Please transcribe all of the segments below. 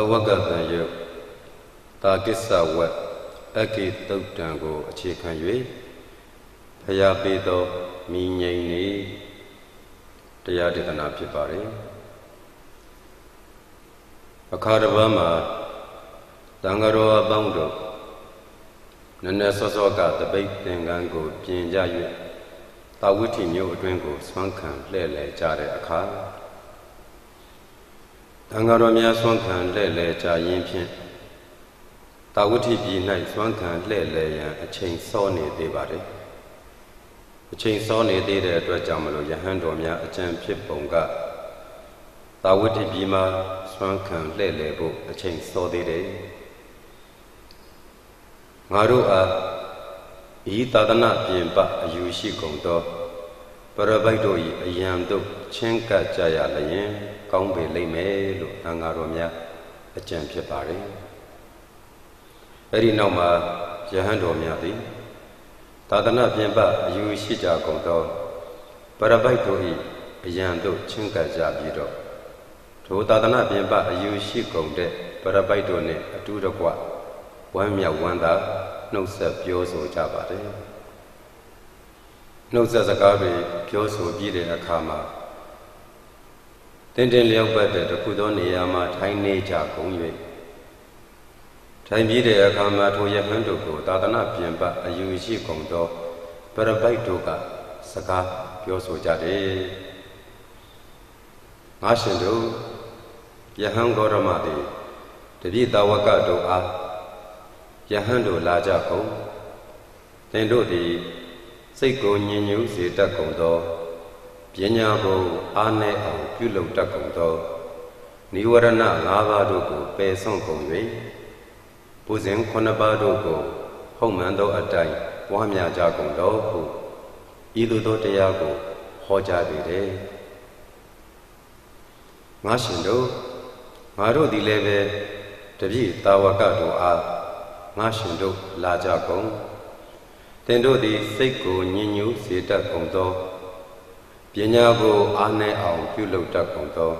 ဝကတံယတာကိစ္စဝတ်အကိတုတ်တံကိုအခြေခံ၍ဖျားပေးသောမိငိမ့်နေတရားဒေသနာဖြစ်ပါတယ်အခါတစ်ပါးမှာသံဃာတော်အပေါင်းတို့နည်းနည်းစောစောကတပိတ်သင်္ကန်းကိုပြင်ကြ၍တာဝိဋ္ဌိမြို့အတွင်းကိုဆွမ်းခံလှည့်လည်ကြတဲ့အခါသံဃာတော်များဆွမ်းခံလှည့်လည်ကြရင်းဖြင့်တာဝိဋ္ဌိပြည်၌ဆွမ်းခံလှည့်လည်ရန်အချိန်စောနေသေးပါတယ်အချိန်စောနေသေးတဲ့အတွက်ကြောင့်မလို့ယဟန်တော်များအကြံဖြစ်ပုံကတာဝိဋ္ဌိပြည်မှာဆွမ်းခံလှည့်လည်ဖို့အချိန်စောသေးတယ်ငါတို့အားဤသာသနာပြင်ပအယူရှိကုန်သောပရပိုက်တို့၏အယံတို့ချင်းကပ်ကြရလျင်ကောင်းပေလိမ့်မယ်လို့သံဃာတော်များအကြံဖြစ်ပါတယ်အဲဒီနောက်မှာယဟန်တော်များသည်သာသနာပြင်ပအယူရှိကြကုန်သောပရပိုက်တို့၏အယံတို့ချင်းကပ်ကြပြီးတော့ထိုသာသနာပြင်ပအယူရှိကုန်တဲ့ပရပိုက်တို့နှင့်အတူတကွဝမ်းမြောက်ဝမ်းသာနှုတ်ဆက်ပြောဆိုကြပါတယ်နှုတ်ဆက်စကားတွေပြောဆိုပြီးတဲ့အခါမှာတင်းတင်းလျောက်ပတ်တဲ့တခုသောနေရာမှာထိုင်နေကြကုန်၍ထိုင်ပြီးတဲ့အခါမှာထိုယဟန်တို့ကိုသာသနာပြင်ပအယူရှိကုန်သောပရပိုက်တို့ကစကားပြောဆိုကြတယ်ငါရှင်တို့ယဟန်ဂေါရမသည်တပိတာဝကတို့အားယဟန်တို့လာကြကုန်သင်တို့သည်စိတ်ကိုညင်ညူးစေတတ်ကုန်သောပညာကိုအားနည်းအောင်ပြုလုပ်တတ်ကုန်သောနိဝရဏ၅ပါးတို့ကိုပယ်စွန့်ကုန်၍ပူဇင်9ပါးတို့ကိုဟုတ်မှန်သောအတိုင်းပွားများကြကုန်သောဟုဤသို့သောတရားကိုဟောကြားပေတယ်ငါရှင်တို့ငါတို့သည်လည်းပဲတပိတာဝကတို့အားငါရှင်တို့လာကြကုန်သင်တို့သည်စိတ်ကိုညင်ညူးစေတတ်ကုန်သောပညာကိုအားနည်းအောင်ပြုလုပ်တတ်ကုန်သော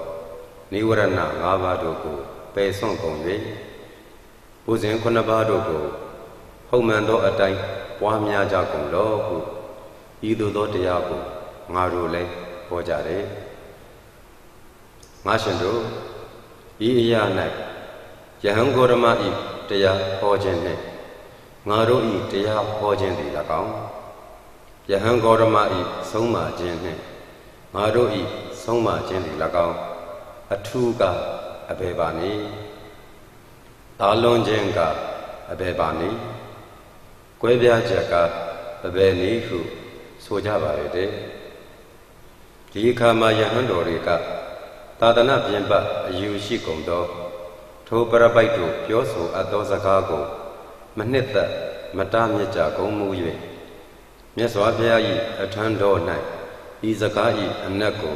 နိဝရဏ၅ပါးတို့ကိုပယ်စွန့်ကုန်၍ပူဇင်9ပါးတို့ကိုဟုတ်မှန်သောအတိုင်းပွားများကြကုန်လောဟုဤသို့သောတရားကိုငါတို့လည်းဟောကြတယ်ငါရှင်တို့ဤအရာ၌ယဟန်ဂေါရမဤတရားဟောခြင်းနှင့်ငါတို့ဤတရားဟောခြင်းသည်၎င်းယဟန်ဂေါရမဤဆုံးမခြင်းနှင့်ငါတို့ဤဆုံးမခြင်းသည်၎င်းအထူးကအဘယ်ပါနည်းတာလွန်ခြင်းကအဘယ်ပါနည်းကွဲပြားချက်ကအဘယ်နည်းဟုဆိုကြပါရဲ့တဲ့ဒီအခါမှာယဟန်တော်တွေကသာသနာပြင်ပအယူရှိကုန်သောထိုပရပိုက်တို့ပြောဆိုအပ်သောစကားကိုမနှစ်သက်မတားမြစ်ကြကုန်မူ၍မြတ်စွာဘုရား၏အထံတော်၌ဤစကား၏အနက်ကို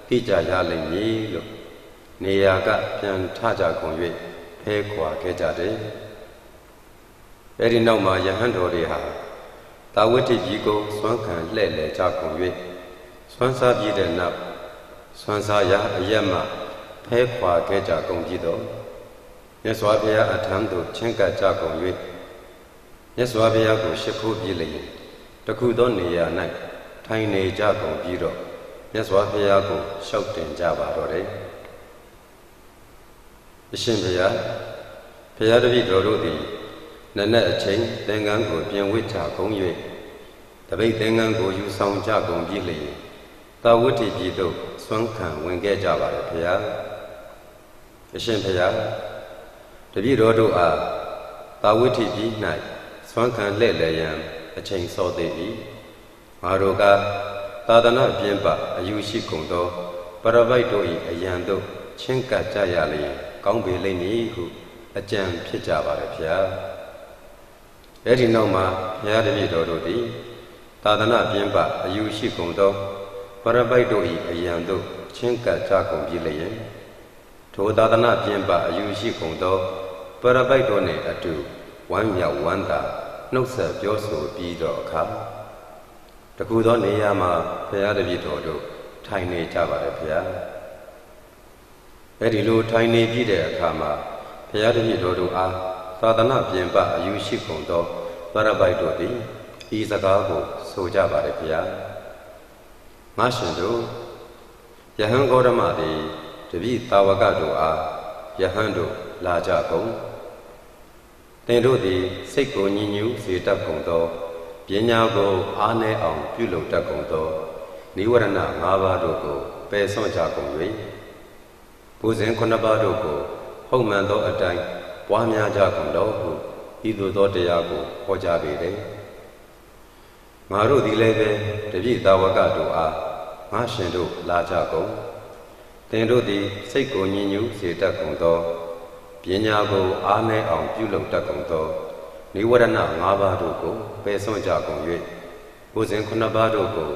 သိကြရလိမ့်မည်လို့နေရာကပြန်ထကြကုန်၍ဖဲခွာခဲ့ကြတယ်အဲဒီနောက်မှာယဟန်တော်တွေဟာတာဝိဋ္ဌိကြီးကိုစွမ်းခံလှည့်လည်ကြကုန်၍စွမ်းစားပြီးတဲ့နောက်စွမ်းစားရာအရက်မှဖဲခွာခဲ့ကြကုန်ပြီးတော့မြတ်စွာဘုရားအထံသို့ချဉ်ကပ်ကြကုန်၍မြတ်စွာဘုရားကိုရှိခိုးပြီးလျင်တခုသောနေရာ၌ထိုင်နေကြကုန်ပြီးတော့မြတ်စွာဘုရားကိုလျှောက်တင်ကြပါတော့တယ်အရှင်ဘုရားဘုရားတပည့်တော်တို့သည်နက်နက်အချိန်သင်္ကန်းကိုပြင်ဝစ်ကြကုန်၍တပိတ်သင်္ကန်းကိုယူဆောင်ကြကုန်ပြီးလျင်တာဝိဋ္ဌိပြည်သို့ဆွမ်းခံဝင်ခဲ့ကြပါလေဘုရားအရှင်ဘုရားတပည့်တော်တို့အားတာဝိဋ္ဌိပြည်၌ဆွမ်းခံလှည့်လည်ရန်အချိန်စောသေး၏ငါတို့ကသာသနာပြင်ပအယူရှိကုန်သောပရပိုက်တို့၏အယံတို့ချင်းကပ်ကြရလျင်ကောင်းပေလိမ့်မည်ဟုအကြံဖြစ်ကြပါလေဘုရားအဲဒီနောက်မှာဘုရားတပည့်တော်တို့သည်သာသနာပြင်ပအယူရှိကုန်သောပရပိုက်တို့၏အယံတို့ချင်းကပ်ကြကုန်ပြီလျင်ထိုသာသနာပြင်ပအယူရှိကုန်သောပရပိုက်တို့နှင့်အတူဝမ်းမြောက်ဝမ်းသာနှုတ်ဆက်ပြောဆိုပြီးတော့အခါတခုသောနေရာမှာဘုရားတပည့်တော်တို့ထိုင်နေကြပါလေဘုရားအဲဒီလိုထိုင်နေပြီးတဲ့အခါမှာ ဖရာတပည့်တော်တို့အားသာသနာပြင်ပအယူရှိကုန်သောပရပိုက်တို့သည်ဤစကားကိုဆိုကြပါれဖရာငါရှင်တို့ယဟန်ဂေါတမသည်တပည့်တာဝကတို့အားယဟန်တို့လာကြကုန်သင်တို့သည်စိတ်ကိုညှဉ်းညူးစေတတ်ကုန်သောပညာကိုအားနည်းအောင်ပြုလုပ်တတ်ကုန်သောနိဝရဏ၅ပါးတို့ကိုပယ်စွန့်ကြကုန်၍ပူဇင်9ပါးတို့ကိုဟုတ်မှန်သောအတိုင်းပွားများကြကုန်တော်ဟုဤသို့သောတရားကိုဟောကြားပေတယ်ငါတို့သည်လည်းပဲတပည့်သာဝကတို့အားငါရှင်တို့လာကြကုန်သင်တို့သည်စိတ်ကိုညှဉ်းညူးစေတတ်ကုန်သောပညာကိုအားနည်းအောင်ပြုလုပ်တတ်ကုန်သောနိဝရဏ၅ပါးတို့ကိုပယ်စွန့်ကြကုန်၍ပူဇင်9ပါးတို့ကို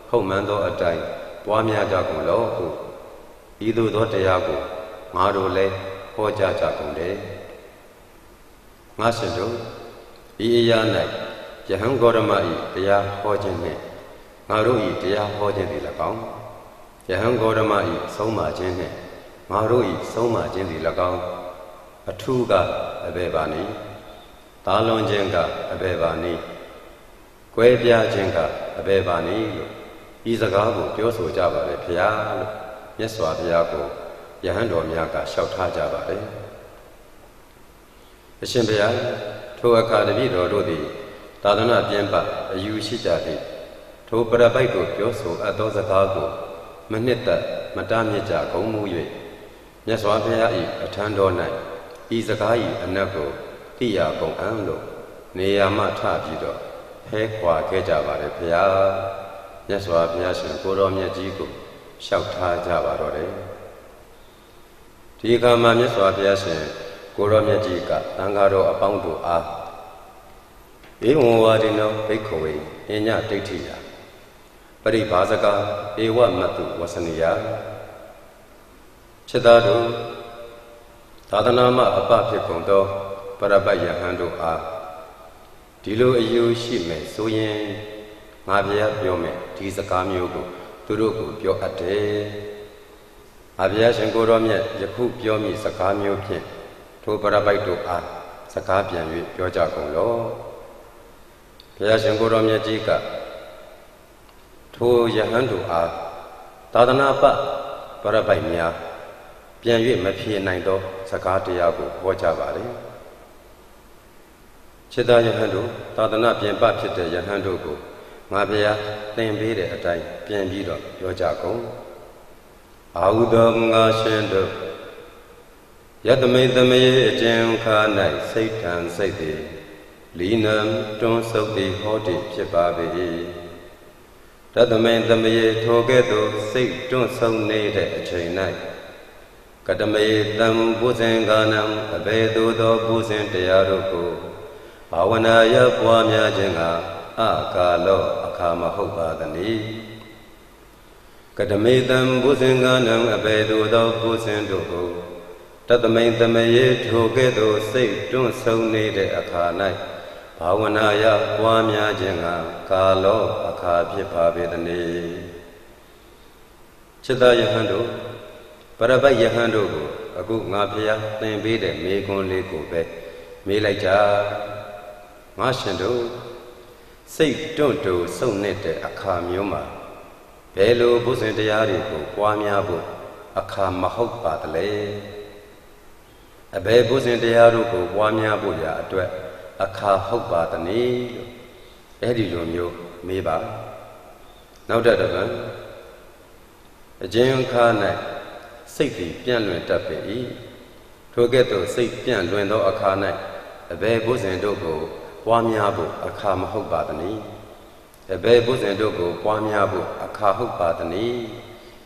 ဟုတ်မှန်သောအတိုင်းပွားများကြကုန်လောဟုဤသို့သောတရားကိုငါတို့လည်းဟောကြားကြကုန်တယ်ငါရှင်တို့ဤအရာ၌ယဟန်ဂေါတမ၏တရားဟောခြင်းနှင့်ငါတို့၏တရားဟောခြင်းသည်၎င်းယဟန်ဂေါတမ၏ဆုံးမခြင်းနှင့်ငါတို့၏ဆုံးမခြင်းသည်၎င်းအထူးကအဘယ်ပါနည်းတာလွန်ခြင်းကအဘယ်ပါနည်းကွဲပြားခြင်းကအဘယ်ပါနည်းလို့ဤစကားကိုပြောဆိုကြပါလေဖျားလို့မြတ်စွာဘုရားကိုယဟန်တော်များကလျှောက်ထားကြပါလေအရှင်ဘုရားထိုအခါတပည့်တော်တို့သည်သာသနာပြင်ပအယူရှိကြသည်ထိုပရပိုက်ကိုပြောဆိုအပ်သောစကားကိုမနှစ်သက်မတားမြစ်ကြကုန်မူ၍မြတ်စွာဘုရား၏အထံတော်၌ဤစကား၏အနက်ကိုသိရကုန်အံ့လို့နေရာမှထပြီးတော့ဖဲခွာခဲ့ကြပါလေဘုရားမြတ်စွာဘုရားရှင်ကိုတော်မြတ်ကြီးကိုလျှောက်ထားကြပါတော့တယ်ဒီအခါမှာမြတ်စွာဘုရားရှင်ကိုတော်မြတ်ကြီးကသံဃာတော်အပေါင်းတို့အားဧဝံဝါဒိနောဘိက္ခဝေအညဒိဋ္ဌိယပရိဘာဇကဧဝမတုဝဆနိယခြေသားတို့သာသနာမှအပဖြစ်ကုန်သောပရပတ်ယဟန်တို့အားဒီလိုအယူရှိမယ်ဆိုရင်ငါဘုရားပြောမယ်ဒီစကားမျိုးကိုသူတို့ကိုပြောအပ်တယ်။အဘုရားရှင်ကိုတော်မြတ်ယခုပြောမိစကားမျိုးဖြင့်ထိုပရပိုက်တို့အားစကားပြန်၍ပြောကြကုန်လော။ဘုရားရှင်ကိုတော်မြတ်ကြီးကထိုယဟန်တို့အားသာသနာပပရပိုက်များပြန်၍မဖြေနိုင်သောစကားတရားကိုဟောကြားပါလေ။ခြေသားယဟန်တို့သာသနာပြင်ပဖြစ်တဲ့ယဟန်တို့ကိုငါဘုရားသင်ပေးတဲ့အတိုင်းပြန်ပြီးတော့ပြောကြကုန်အာဟုသောငါရှင်တို့ယတမိတ်သမေအကျဉ်ခါ၌စိတ်ထံစိတ်သည်လီနံတွန်းဆုပ်သည်ဟောတိဖြစ်ပါ၏တတမိတ်သမေထိုကဲ့သို့စိတ်တွန်းဆုပ်နေတဲ့အချိန်၌ကတမေတံဘုဇင်ကာနံအဘေသို့သောဘုဇင်တရားတို့ကိုဘာဝနာရပွားများခြင်းကအကာလောအခါမဟုတ်ပါသနည်းကတမေတံဘုဇင်္ဂနံအဘေသို့သောဘုဇင်တို့ကိုတတမိန်တမယေထိုကဲ့သို့စိတ်တွန်းဆုံနေတဲ့အခါ၌ဘာဝနာရပွားများခြင်းကကာလောအခါဖြစ်ပါပေသနည်းခြေသားယဟန်တို့ပရပိုက်ယဟန်တို့ကိုအခုငါဖျားသင်ပေးတဲ့မေခွန်းလေးကိုပဲမေးလိုက်ကြငါရှင်တို့စိတ်တွန့်တူစုံနေတဲ့အခါမျိုးမှာဘယ်လိုဘုဇင်တရားတွေကိုပွားများဖို့အခါမဟုတ်ပါသလဲအဘယ်ဘုဇင်တရားတို့ကိုပွားများဖို့ရာအတွက်အခါဟုတ်ပါသနည်းလို့အဲ့ဒီလိုမျိုးမေးပါနောက်တစ်ပတ်အကျဉ်းခါ၌စိတ်သည်ပြန့်လွင်တတ်ပေ၏ထိုကဲ့သို့စိတ်ပြန့်လွင်သောအခါ၌အဘယ်ဘုဇင်တို့ကိုပွားများဖို့အခါမဟုတ်ပါသနည်းအဘယ်ဘုဇင်တို့ကိုပွားများဖို့အခါဟုတ်ပါသနည်း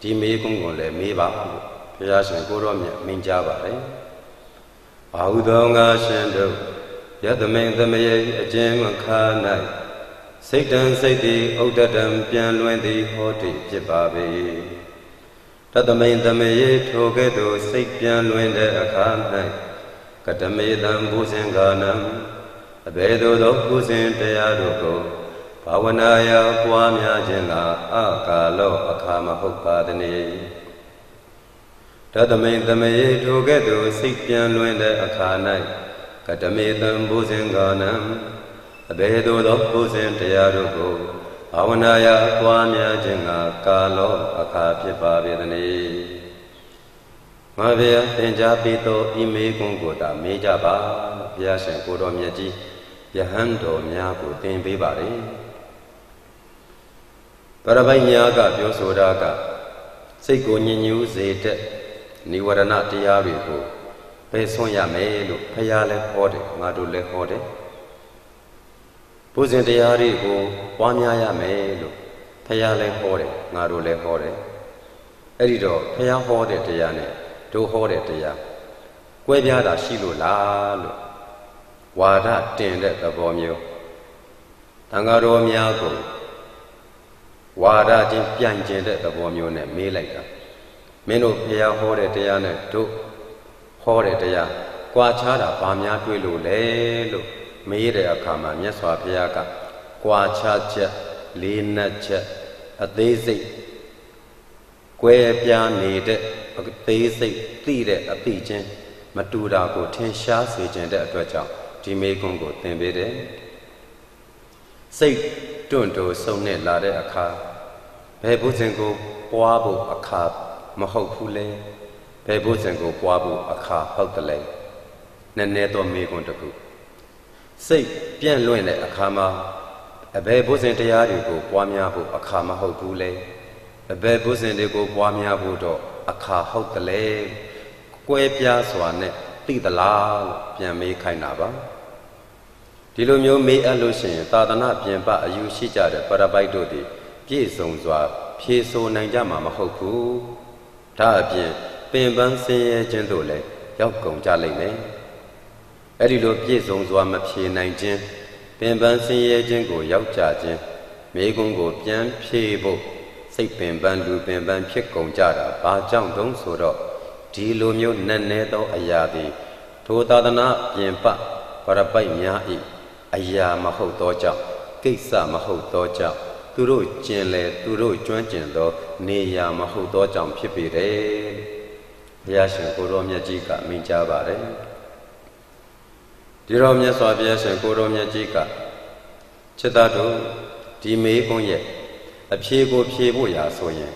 ဒီမေးခွန်းကိုလည်းမေးပါလို့ဘုရားရှင်ကိုတော်မြတ်မိန့်ကြားပါတယ်အာဟုသောငါရှင်တို့ယတမိန်သမယေအကျဉ်ခါ၌စိတ်တံစိတ်သည်ဥဒ္ဒတံပြန်လွင်သည်ဟောတိဖြစ်ပါ၏တတမိန်သမယေထိုကဲ့သို့စိတ်ပြန်လွင်တဲ့အခါ၌ကတမေတံဘုဇင်္ဂနံအဘယ်သို့သောဘုဇင်တရားတို့ကိုဘာဝနာယပွားများခြင်းကအကာလောအခါမဟုတ်ပါသနည်း Tadame Dame Togedo Sipian Luenda Akanai Katame Buzenganam Abedo Buzen Tearugo Awanaya Kwamya Jenga Kalo Akapi Babidani Mavia Tenjapito Ime Kungota Mejaba Yasan Kudomyaji Yahando Myaku Timbibari Parabainyaga Biosodaga Seiko Ninu Zete Niwarana Tiabigo Peson Yamelo Payale Hode Madule Hode Pusin Tiarigo Wanya Yamelo Payale Hode Madule Hode Edido Paya Hode Tiane Do Hode Tia Quebiada Shilu Lalo Wada Tende the Bomio Tangaro Miago Wada Jim Pianjin the Bomio ne me later Meno Pia Hode Tiane do Hode Tia Quachada Bamia Twilu Lelo Made a Kama Nyaswa Piaka Quachacha Lina Cha a daisy Quebia needed a daisy Tide a pigeon Matura go 10 shots agent at Dwaja Jimmy Congo Tembede Say don't do so net lade a car Pebuzengo Boabo a car Mahopule Pebuzengo Boabo a car Hotele Naneto Megondaku Say Pian Luene a kama a Bebuzin Tiago Boamiabu a kama Hopule a Bebuzin de go Boamiabudo a car Hotele Quepia Swane Tida La Pian Me Kainaba Dilumio me allusion Tadana Pianba a Yushija de Parabaidodi Piesonzwa Pieso Nanjama Mahoku Tabian Pimban Se Gendole Yokon Jalene Edilo Piesonzwa Mapie Nanjin Pimban Se Jengo Yaujajin Megongo Pian Piebo Say Pimban Lu Pimban Piekon Jada Bajang Dong Soro Dilumio Nanedo Ayadi Todadana Pianba Parabai Nyai Aya Maho Doja Kisa Maho Doja Turu Jinle Turu Juanjindo Neya Maho Dojam Pipire Yashin Kuromya Jika Minjabare Diromya Swabiashin Kuromya Jika Chitado Dime Gonye A Piego Piebo Yasoye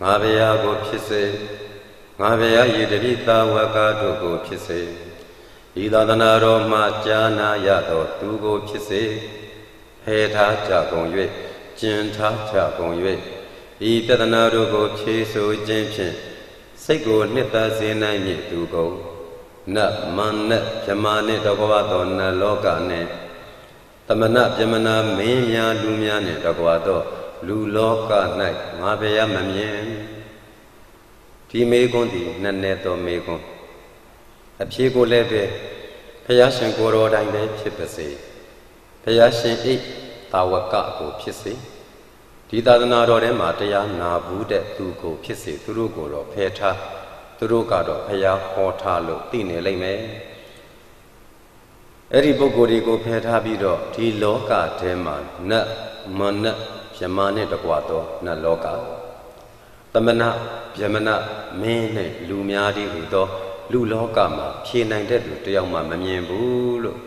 Mavea Go Pise Mavea Yedita Waka Go Pise Idadana Roma Jana Yado Dugo Pise Heta Jagong Yue Jinta Jagong Yue Idadana Rugo Piso Jimpin Sego Nita Zinai Dugo Na Man Jamane Dogwado Na Loga Ne Tamana Jamana Mania Lumia Ne Dogwado Lu Loga Night Mabea Mamien Time Gondi Naneto Megon A Piego Lebe Payashin Goro Dine Pipasi Payashin E Tawaka Go Pisi Didana Matea Na Bude Dugo Pisi Turugoro Peta Turugado Paya Hotalo Tine Lame Eri Bogori go Peta Bido Ti Loka Tema Na Mana Piamane Dogwado Na Loka Tamana Piamana Mene Lumiadi Hudo Lu Lokama Pienang de Yama Mamien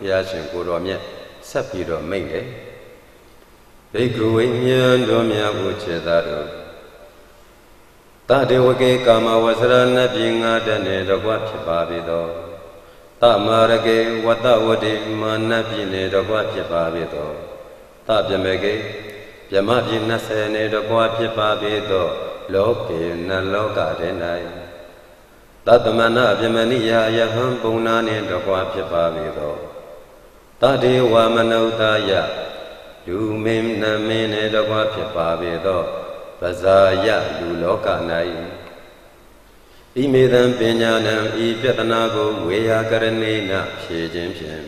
Yashin Goromia Sapido Made They grew in Domia Wuchedado Tadewake Kama was Ranabinga Dane the Wapibabido Tamarage Watawadi Manabine the Wapibabido Tabiamege Yamabina Sene the Wapibabido Loki Naloga Denai Tatamana Bimania Yaham Bonan the Wapibabido Tadi Wamanotaya Lumim Namine the Wapibabido Bazaya Luloka Nai Imidam Pinyanam Ipetanago Wea Karanina Pijim Pim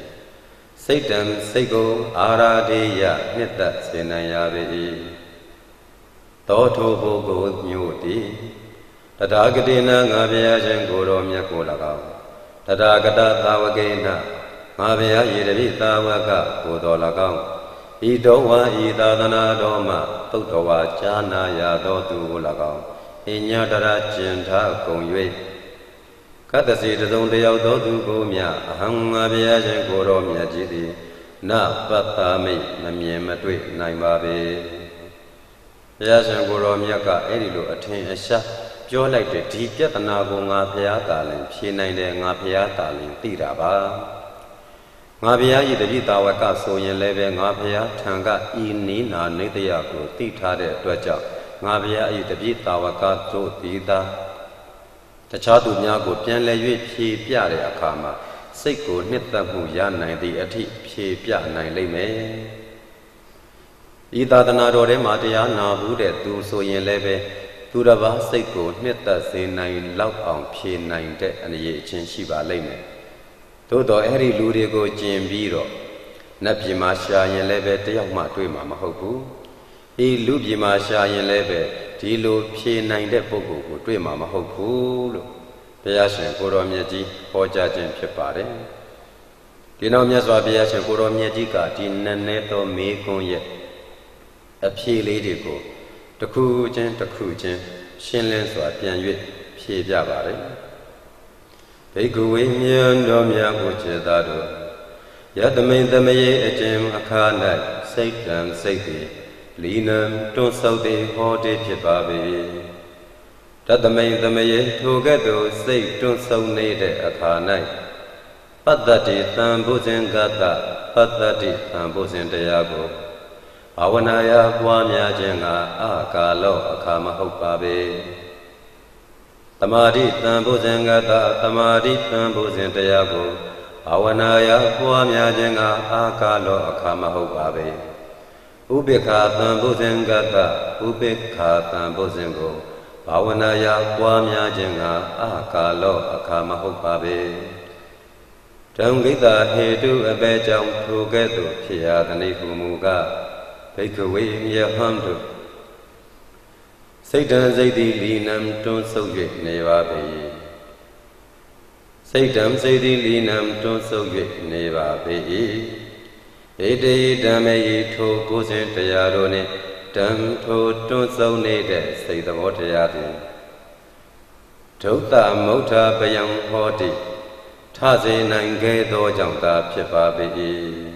Satan Sego Aradeya Nita Senayavi Toto Bogo Nyoti Tadagadina Navia Jengoro Miakolagao Tadagada Tawagena Mavia Yedita Waga Udolagao Idowa Idadana Doma Totowa Chana Yadotu Lagao Inyadara Jinta Gong Yue Kata si the zone the auto go mia, a hung a biajan go romia gidi, na pata me, mammy matui, naimabe. Biajan go romiaka, edilu attain a shot, pure like the deep yatanago ngapiatalin, pinai de ngapiatalin, tiraba. Ngabia the Vita Waka so in leve Ngabia, Tanga, Inina, Nidiago, Tita de Dwaja, Ngabia the Vita Waka to Tita. The Chadu Nyago, Pianle, Piare Akama, Seiko, Nita Muyana, the Ati, Pia, Nine Leme. Ida the Nadore Matia, Nabude, do so in leve, Tudava, Seiko, Nita, say nine love on P nine de and ye chin Shiva Leme. Todo eri luri go jimbiro, Napi Masha in leve, Diama to Mamma Hoku. He lubi Masha in leve, Tilo P nine de Bogu, to Mamma Hoku. Piashan Goromiaji, Hoja Jim Pepare. Dinomias Biashan Goromiajica, Dinaneto me con yet. A P lady go. The Kujan, Shinlens or Pian Yit, P Jabare. Peguimian domia Guchedado. Yet the main the may a gem a carnal, Satan, Sati, Linum, don't so de Horde Pipabi. That the main the may together say don't so need a carnal. But that is Tambos and Gata, but that is Tambos and Diago. Awanaya, Guamia Jenga, Akalo, Akama Hopabe. Tamadi Tambuzengata, Tamadi Tambuzentayago, Awanaya, Puamia Jenga, Akalo, Akamahobabe. Ubeka Tambuzengata, Ubeka Tambuzengo, Awanaya, Puamia Jenga, Akalo, Akamahobabe. Tangita Hedu Abejam Togeto, Pia the Nifumuga, Pekaway Yahamdu. Satan Zaydi Linam don't so get never be. Satan Zaydi Linam don't so get never be. A day dame to goes into Yarone, dam to don't so need it, say the water yadi. Tota mota bayang hoti, Tazi Nange do Janta Pipa be.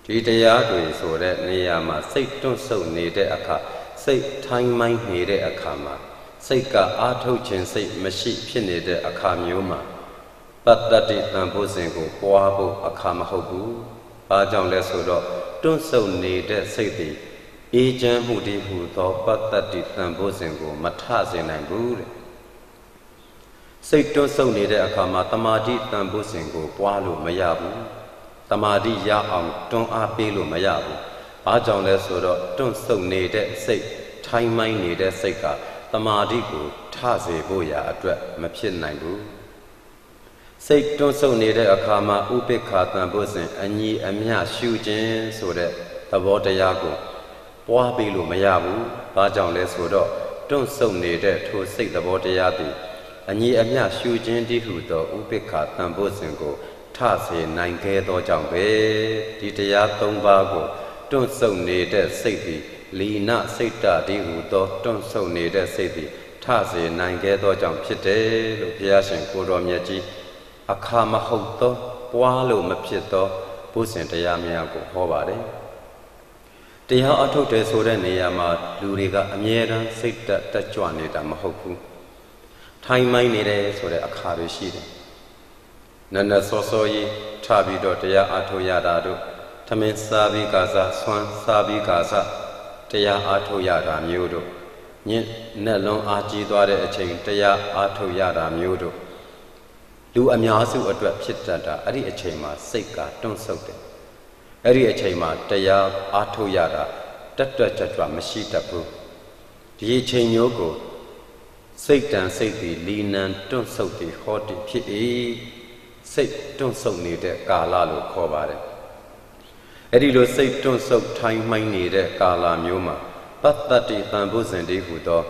Titayadu so that Niama, Satan so needed a car. Say time mine needed a kama. Say ka atochin say mashi pinede a kamuma. But that is Nambozingo, Boabo, a kama hobu. Bajan lesodo, don't so needed say the agent who did who thought, but that is Nambozingo, Matazin and Bure. Say don't so needed a kama, Tamadi Nambozingo, Boalo Mayabu. Tamadi ya don't apelo Mayabu. Bajan lesodo, don't so needed say time mine needed say ka. Tamadigo, Taze Boya, address Mapin Nangu. Say don't so needed a kama, Ubeka Tambozin, and ye amia shujin, so that the water yago. Boabilu Mayabu, Bajan lesodo, don't so needed to say the water yadi. And ye amia shujin dihudo, Ubeka Tambozin go, Taze Nange do Jambe, Ditaya Tombago. Don't so needed say Lina Sita dihudo, don't so needed say Tazi Nange do Jam Pite, Lupiashin Kuromiaji, Akama Hoto, Boalo Mapito, Busentayamiago Hobare. They are autote so then Yama, Luriga, Amiera, Sita, Tachuanita Mahoku. Time I needed so that Akari Shide. Nana Sosoi, Tabido, Tea Atoyadado. Tamen Sabi Gaza, Swan Sabi Gaza, Tea Ato Yada Mudo. Yin Nelon Aji Dware a chain, Tea Ato Yada Mudo. Lu Amiasu address Chitata, Adi a chema, Seka, don't soak it. Adi a chema, Tea Ato Yada, Tatra Chatra Mashita Pu. The chain yogo, Satan say the Linan, don't soak the hoti P. Say, don't soak near the Galalo Kobare. Edido say don't so time my need a Kala Muma, but that is Tambuzandi Hudo,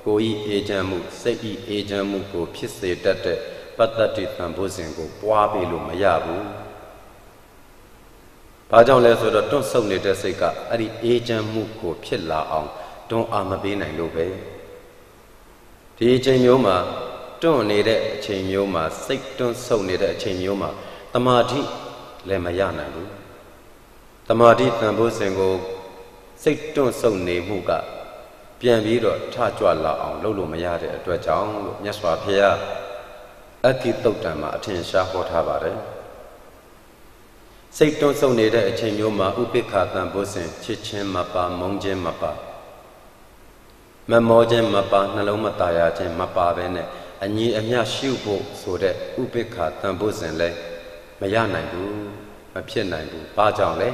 go e ajamu, say e ajamu go pisse that, but that is Tambuzingo, Boabilu Mayabu. Bajan leso don't so need a seka, Adi ajamu go pilla on, don't amabin and lobe. The ajamuma, တွန့်နေတဲ့အချိန်မျိုးမှာစိတ်တွန့်ဆုတ်နေတဲ့အချိန်မျိုးမှာတမာတိလည်းမရနိုင်ဘူးတမာတိတန်ဖိုးစဉ်ကိုစိတ်တွန့်ဆုတ်နေမှုကပြန်ပြီးတော့ထကြွလာအောင်လုပ်လို့မရတဲ့အတွက်ကြောင့်လို့မြတ်စွာဘုရားအက္ခိတုတ်တံမှာအထင်ရှားဟောထားပါတယ်စိတ်တွန့်ဆုတ်နေတဲ့အချိန်မျိုးမှာဥပိ္ပခာတန်ဖိုးစဉ်ချစ်ချင်းမပါမုန်းခြင်းမပါမမောခြင်းမပါနှလုံးမသားရခြင်းမပါဘဲနဲ့အညီအမျှရှုဖို့ဆိုတဲ့ဥပိ္ပခာတန်ဖိုးစဉ်လည်းမရနိုင်ဘူးမဖြစ်နိုင်ဘူးဘာကြောင့်လဲ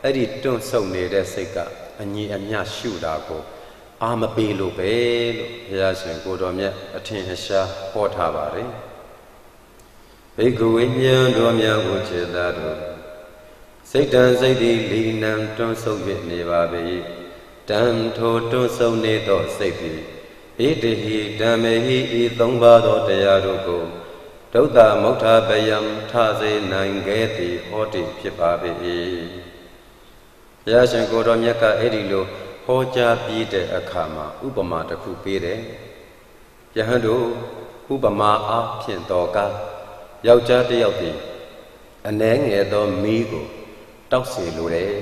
အဲ့ဒီတွန့်ဆုတ်နေတဲ့စိတ်ကအညီအမျှရှုတာကိုအာမပေးလို့ပဲလို့ဘုရားရှင်ကိုတော်မြတ်အထင်အရှားဟောထားပါတယ်ဘိက္ခဝေဉာဏ်တော်များကိုခြေသားတို့စိတ်တံစိတ်သည်လီနံတွန့်ဆုတ်၍နေပါ၏တံထိုတွန့်ဆုတ်နေသောစိတ်သည်ဣတိဟိဓမ္မေဟိဤသုံးပါးသောတရားတို့ကိုဒုက္ခမုဋ္ဌပယံထစေနိုင်ခဲ့သည်ဟောတိဖြစ်ပါ၏ဘုရားရှင်ကိုတော်မြတ်ကအဲ့ဒီလိုဟောကြားပြီးတဲ့အခါမှာဥပမာတစ်ခုပေးတယ်ယဟန်တို့ဥပမာအားဖြင့်တော်ကားယောက်ျားတစ်ယောက်သည်အနှဲငယ်သောမီးကိုတောက်စေလိုတယ်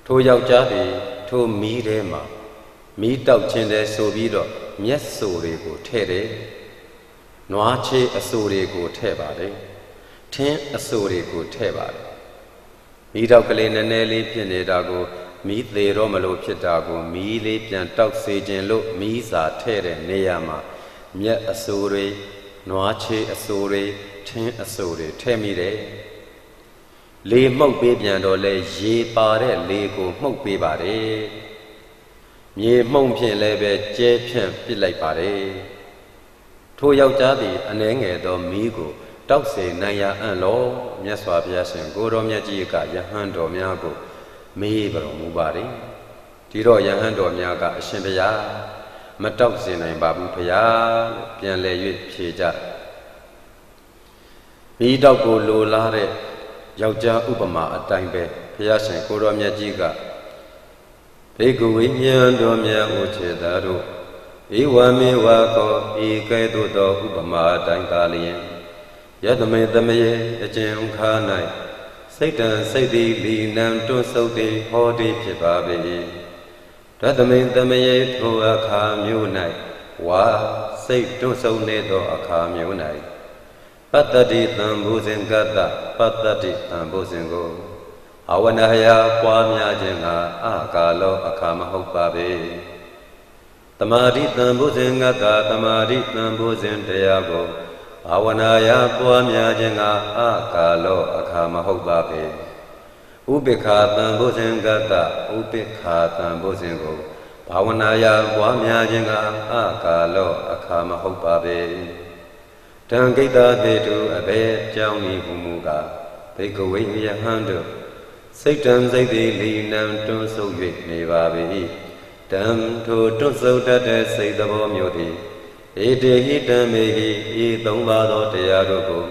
ထိုယောက်ျားသည်ထိုမီးထဲမှာမီးတောက်ခြင်းတဲ့ဆိုပြီးတော့မျက်စိုတွေကိုထည့်တယ်နွားချေအစိုတွေကိုထည့်ပါတယ်ထင်းအစိုတွေကိုထည့်ပါတယ်မီးတောက်ကလေးနည်းနည်းလေးဖြစ်နေတာကိုမီးသေးတော့မလို့ဖြစ်တာကိုမီးလေးပြန်တောက်စေခြင်းလို့မီးစာထည့်တဲ့နေရာမှာမျက်အစိုတွေနွားချေအစိုတွေထင်းအစိုတွေထည့်မိတယ်လေမှုတ်ပေးပြန်တော့လဲရေပါတဲ့လေကိုမှုတ်ပေးပါတယ်မြေမှုန့်ဖြင့်လည်းပဲကျဲဖြန့်ပစ်လိုက်ပါတယ်ထိုယောက်ျားသည်အနှဲငယ်သောမီးကိုတောက်စေနိုင်ရအံ့လောမြတ်စွာဘုရားရှင်ကိုတော်မြတ်ကြီးကယဟန်တော်များကိုမေးတော်မူပါတယ်ဒီတော့ယဟန်တော်များကအရှင်ဘုရားမတောက်စေနိုင်ပါဘူးဘုရားလို့ပြန်လည်၍ဖြေကြမီးတောက်ကိုလိုလားတဲ့ယောက်ျားဥပမာအတိုင်းပဲဘုရားရှင်ကိုတော်မြတ်ကြီးကဘိက္ခဝေဉာဏ်တော်များကိုခြေသားတို့ဧဝမေဝကောဤကဲ့သို့သောဥပမာအတိုင်းကားလျင်ယသမေတမယေအကျဉ်ခါ၌စိတ်တံစိတ်သည်လီနံတွန့်ဆုတ်သည်ဟောသည်ဖြစ်ပါ၏ရသမေတမယေထိုအခါမျိုး၌ဝါစိတ်တွန့်ဆုတ်နေသောအခါမျိုး၌ပတ္တတိတံဘုဇင်ကတ္တပတ္တတိတံဘုဇင်ကိုအဝနဟယပွားများခြင်းကအာကာလောအခါမဟုတ်ပါပေတမာတိတံဘုဇင်ကတ္တတမာတိတံဘုဇင်တရားကိုဘာဝနာယပွားများခြင်းကအာကာလောအခါမဟုတ်ပါပေဥပိ္ပခာတံဘုဇင်ကတ္တဥပိ္ပခာတံဘုဇင်ကိုဘာဝနာယပွားများခြင်းကအာကာလောအခါမဟုတ်ပါပေတံကိတ္တသေတုအဘေကြောင့်ဤဟူမူကားဘိက္ခဝေယဟန်တို့စိတ်တံစိတ်သည်လီနံတွန့်ဆုတ်၍နေပါ၏တံထိုတွန့်ဆုတ်တတ်တဲ့စိတ်သဘောမျိုးသည်ဧတေဟိတံမေဟိဤသုံးပါးသောတရားတို့ကို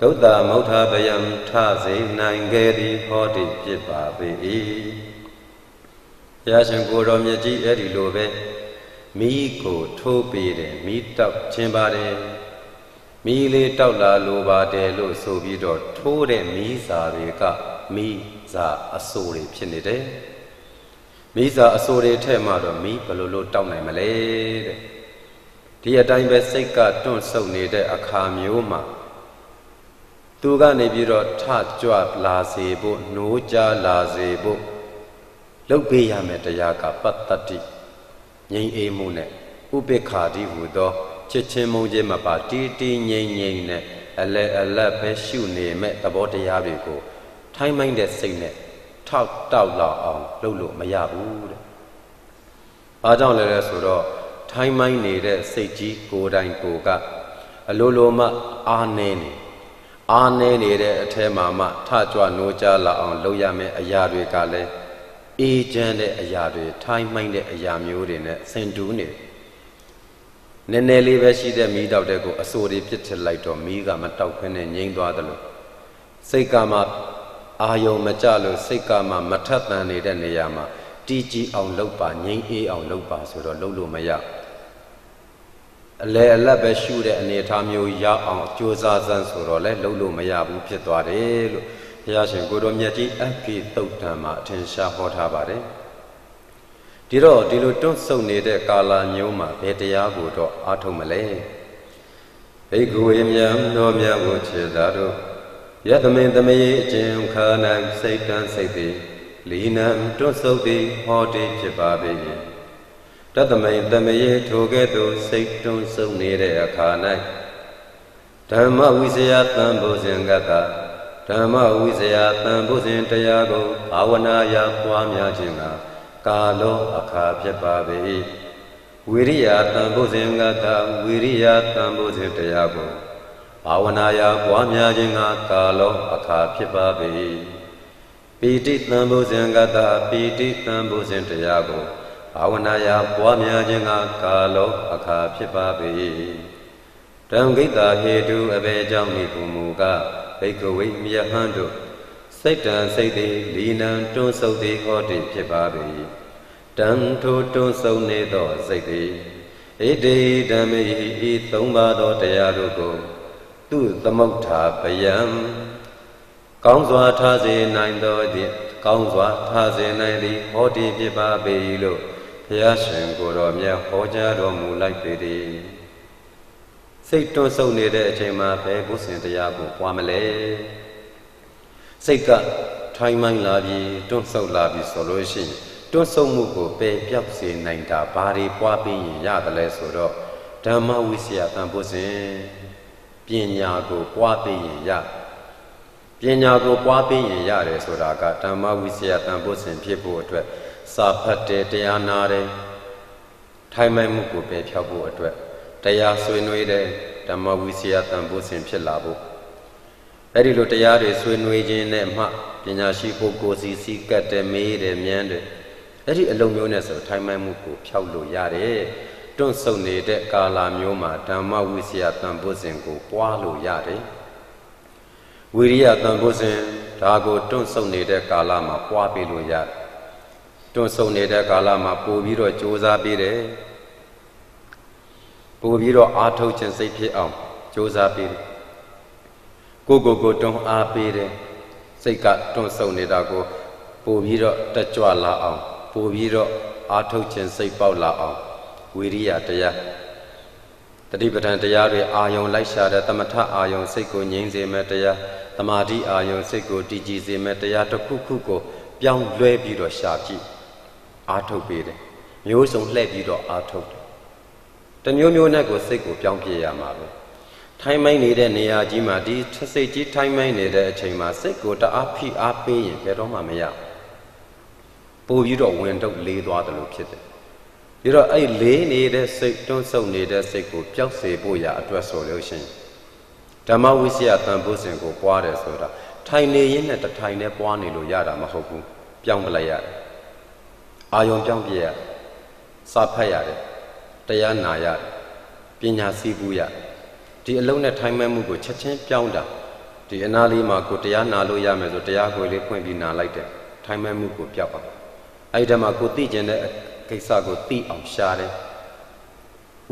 ဂௌတမௌထာပယံထစေနိုင်ခဲ့သည်ဟောတိဖြစ်ပါ၏ဘုရားရှင်ကိုတော်မြတ်ကြီးအဲ့ဒီလိုပဲမိကိုထိုးပေးတယ်မိတောက်ခြင်းပါတယ်မိလေးတောက်လာလိုပါတယ်လို့ဆိုပြီးတော့ထိုးတဲ့မိစာတွေကမိစာအစိုးတွေဖြစ်နေတယ်မိစာအစိုးတွေထဲမှာတော့မိဘလို့တောက်နိုင်မလဲတဲ့ဒီအတိုင်းပဲစိတ်ကတွန့်ဆုတ်နေတဲ့အခါမျိုးမှာသူကနေပြီးတော့ထကြွလာစေဖို့နှိုးကြလာစေဖို့လုပ်ပေးရမယ်တရားကပတ္တတိငြိမ်အေးမှုနဲ့ဥပိ္ပခာတိဟူသောချစ်ချင်းမုန်းခြင်းမပါတီးတီးငြိမ်ငြိမ်နဲ့အလဲအလတ်ပဲရှုနေမဲ့သဘောတရားတွေကိုထိုင်းမိုင်းတဲ့စိတ်နဲ့ထောက်တောက်လောက်အောင်လုပ်လို့မရဘူးတဲ့။အားကြောင့်လည်းဆိုတော့ထိုင်းမိုင်းနေတဲ့စိတ်ကြီးကိုယ်တိုင်ကိုယ်ကအလိုလိုမှအားနေနေတဲ့အထဲမှာမှထကြွနိုးကြလာအောင်လုပ်ရမယ့်အရာတွေကလည်းအေးချမ်းတဲ့အရာတွေထိုင်းမိုင်းတဲ့အရာမျိုးတွေနဲ့ဆင်တူးနေနည်းနည်းလေးပဲရှိတဲ့မီးတောက်တဲ့ကိုအစိုးတွေပြစ်ထစ်လိုက်တော့မီးကမတောက်ခွင့်နဲ့ငြိမ်းသွားတယ်လို့စိတ်ကမှအာယုံမကြလို့စိတ်ကမှမထက်သန်နေတဲ့နေရာမှာတီးကြည်အောင်လုပ်ပါငြိမ်းအေးအောင်လုပ်ပါဆိုတော့လုပ်လို့မရ လဲအလတ်ပဲရှုတဲ့အနေအထားမျိုးရအောင်ကြိုးစားစမ်းဆိုတော့လဲလုံးလို့မရဘူးဖြစ်သွားတယ်လို့ဘုရားရှင်ကိုတော်မြတ်ကြီးအခိတုတ်တံမှာအထင်ရှားဟောထားပါတယ်ဒီတော့ဒီလိုတွန့်ဆုတ်နေတဲ့ကာလမျိုးမှာဘယ်တရားကိုတော့အားထုတ်မလဲဘိက္ခုယမြတ်တော်မြတ်ကိုခြေသာတို့ယတမင်တမယေအကျဉ်ခါ၌စိတ်တန်စိတ်သည်လီနံတွန့်ဆုတ်သည်ဟောတိဖြစ်ပါပေ၏တတမိန်တမယေထိုကဲ့သို့စိတ်တွန့်ဆုတ်နေတဲ့အခါ၌ဓမ္မဝိဇယသံဘုဇင်ကတဓမ္မဝိဇယသံဘုဇင်တရားကိုဘာဝနာယပွားများခြင်းကကာလောအခါဖြစ်ပါပေ၏ဝိရိယသံဘုဇင်ကတဝိရိယသံဘုဇင်တရားကိုဘာဝနာယပွားများခြင်းကကာလောအခါဖြစ်ပါပေ၏ပိဋိသံဘုဇင်ကတပိဋိသံဘုဇင်တရားကိုဘာဝနာယပွားများခြင်းကကာလောအခါဖြစ်ပါပေ၏တံဂိတဟေတုအဘေကြောင့်ဤဘုမူကဘိက္ခဝေမြတ်ဟံတို့စိတ်တံစိတ်သည်လီနံတွန်းဆုပ်သည်ဟောတိဖြစ်ပါပေ၏တံထိုတွန်းဆုပ်နေသောစိတ်သည်ဣတိဓမ္မေဤသုံးပါးသောတရားတို့ကိုသူသမုဋ္ဌာပယံကောင်းစွာထားစေနိုင်သောသည့်ကောင်းစွာထားစေနိုင်သည်ဟောတိဖြစ်ပါပေ၏လို့ဘုရားရှင်ကိုယ်တော်မြတ်ဟောကြားတော်မူလိုက်ပေသည်စိတ်တွန်းဆုပ်နေတဲ့အချိန်မှာဘယ်ဘုဇင်တရားကိုပွားမလဲစိတ်ကထိုင်မှန်လာပြီးတွန်းဆုပ်လာပြီးဆိုလို့ရှိရင်တွန်းဆုပ်မှုကိုပယ်ပြောက်စေနိုင်တာဘာတွေပွားပြီးရင်ရတယ်လဲဆိုတော့ဓမ္မဝိစီယသံဘုဇင်ပညာကိုပွားပြီးရင်ရပညာကိုပွားပြီးရင်ရတယ်ဆိုတာကဓမ္မဝိစီယသံဘုဇင်ဖြစ်ဖို့အတွက်စာဖတ်တယ်တရားနာတယ်ထိုင်မှန်မှုကိုပယ်ဖြောက်ဖို့အတွက်တရားဆွေးနွေးတဲ့ဓမ္မဝိစီယသံဘုဇင်ဖြစ်လာဖို့အဲ့ဒီလိုတရားတွေဆွေးနွေးခြင်းနဲ့မှပညာရှိပုဂ္ဂိုလ်စီကတ်တယ်မေးတယ်မြန်းတယ်အဲ့ဒီအလုံးမျိုးနဲ့ဆိုထိုင်မှန်မှုကိုဖြောက်လို့ရတယ်တွန့်ဆုတ်နေတဲ့ကာလမျိုးမှာဓမ္မဝိစီယသံဘုဇင်ကိုပွားလို့ရတယ်ဝိရိယသံဘုဇင်ဒါကိုတွန့်ဆုတ်နေတဲ့ကာလမှာပွားပေးလို့ရတယ်တွန့်ဆုတ်နေတဲ့ကာလမှာပို့ပြီးတော့ကြိုးစားပေးတယ်ပို့ပြီးတော့အားထုတ်ခြင်းစိတ်ဖြစ်အောင်ကြိုးစားပေးတယ်ကိုတွန်းအားပေးတယ်စိတ်ကတွန့်ဆုတ်နေတာကိုပို့ပြီးတော့တက်ကြွလာအောင်ပို့ပြီးတော့အားထုတ်ခြင်းစိတ်ပေါက်လာအောင်ဝိရိယတရားတတိပဋ္ဌာန်တရားတွေအာယုံလိုက်ရှာတဲ့သမထအာယုံစိတ်ကိုငြိမ်းစေမဲ့တရားသမာဓိအာယုံစိတ်ကိုတည်ကြည်စေမဲ့တရားတစ်ခုခုကိုပြောင်းလဲပြီးတော့ရှာကြည့်အားထုတ်ပေးတယ်မျိုးစုံလှည့်ပြီးတော့အားထုတ်တယ်တမျိုးမျိုးနဲ့ကိုစိတ်ကိုပြောင်းပြရမှာပဲထိုင်မိုင်းနေတဲ့နေရာကြီးမှာဒီစိတ်ကြီးထိုင်မိုင်းနေတဲ့အချိန်မှာစိတ်ကိုတအားဖိအားပေးရင်ဘယ်တော့မှမရပို့ပြီးတော့ဝင်တော့လေးသွားတယ်လို့ဖြစ်တယ်ပြီးတော့အဲ့လေးနေတဲ့စိတ်တွန်းဆုပ်နေတဲ့စိတ်ကိုပျောက်စေဖို့ရအတွက်ဆိုလို့ရှိရင်ဓမ္မဝိစီယသံဘုဇင်ကိုပွားတယ်ဆိုတာထိုင်နေရင်းနဲ့တထိုင်နဲ့ပွားနေလို့ရတာမဟုတ်ဘူးပြောင်းပလိုက်ရတယ်အာယုံပြောင်းပြရစာဖတ်ရတယ်တရားနာရတယ်ပညာစီးပူးရဒီအလုံးနဲ့ထိုင်မှန်မှုကိုချက်ချင်းပြောင်းတာဒီအနာလေးမှာကိုတရားနာလို့ရမယ်ဆိုတရားကိုလေးဖွင့်ပြီးနာလိုက်တယ်ထိုင်မှန်မှုကိုပြောက်အောင်အဲ့ဒီမှာကိုသိကျင်တဲ့ကိစ္စကိုသိအောင်ရှာတယ်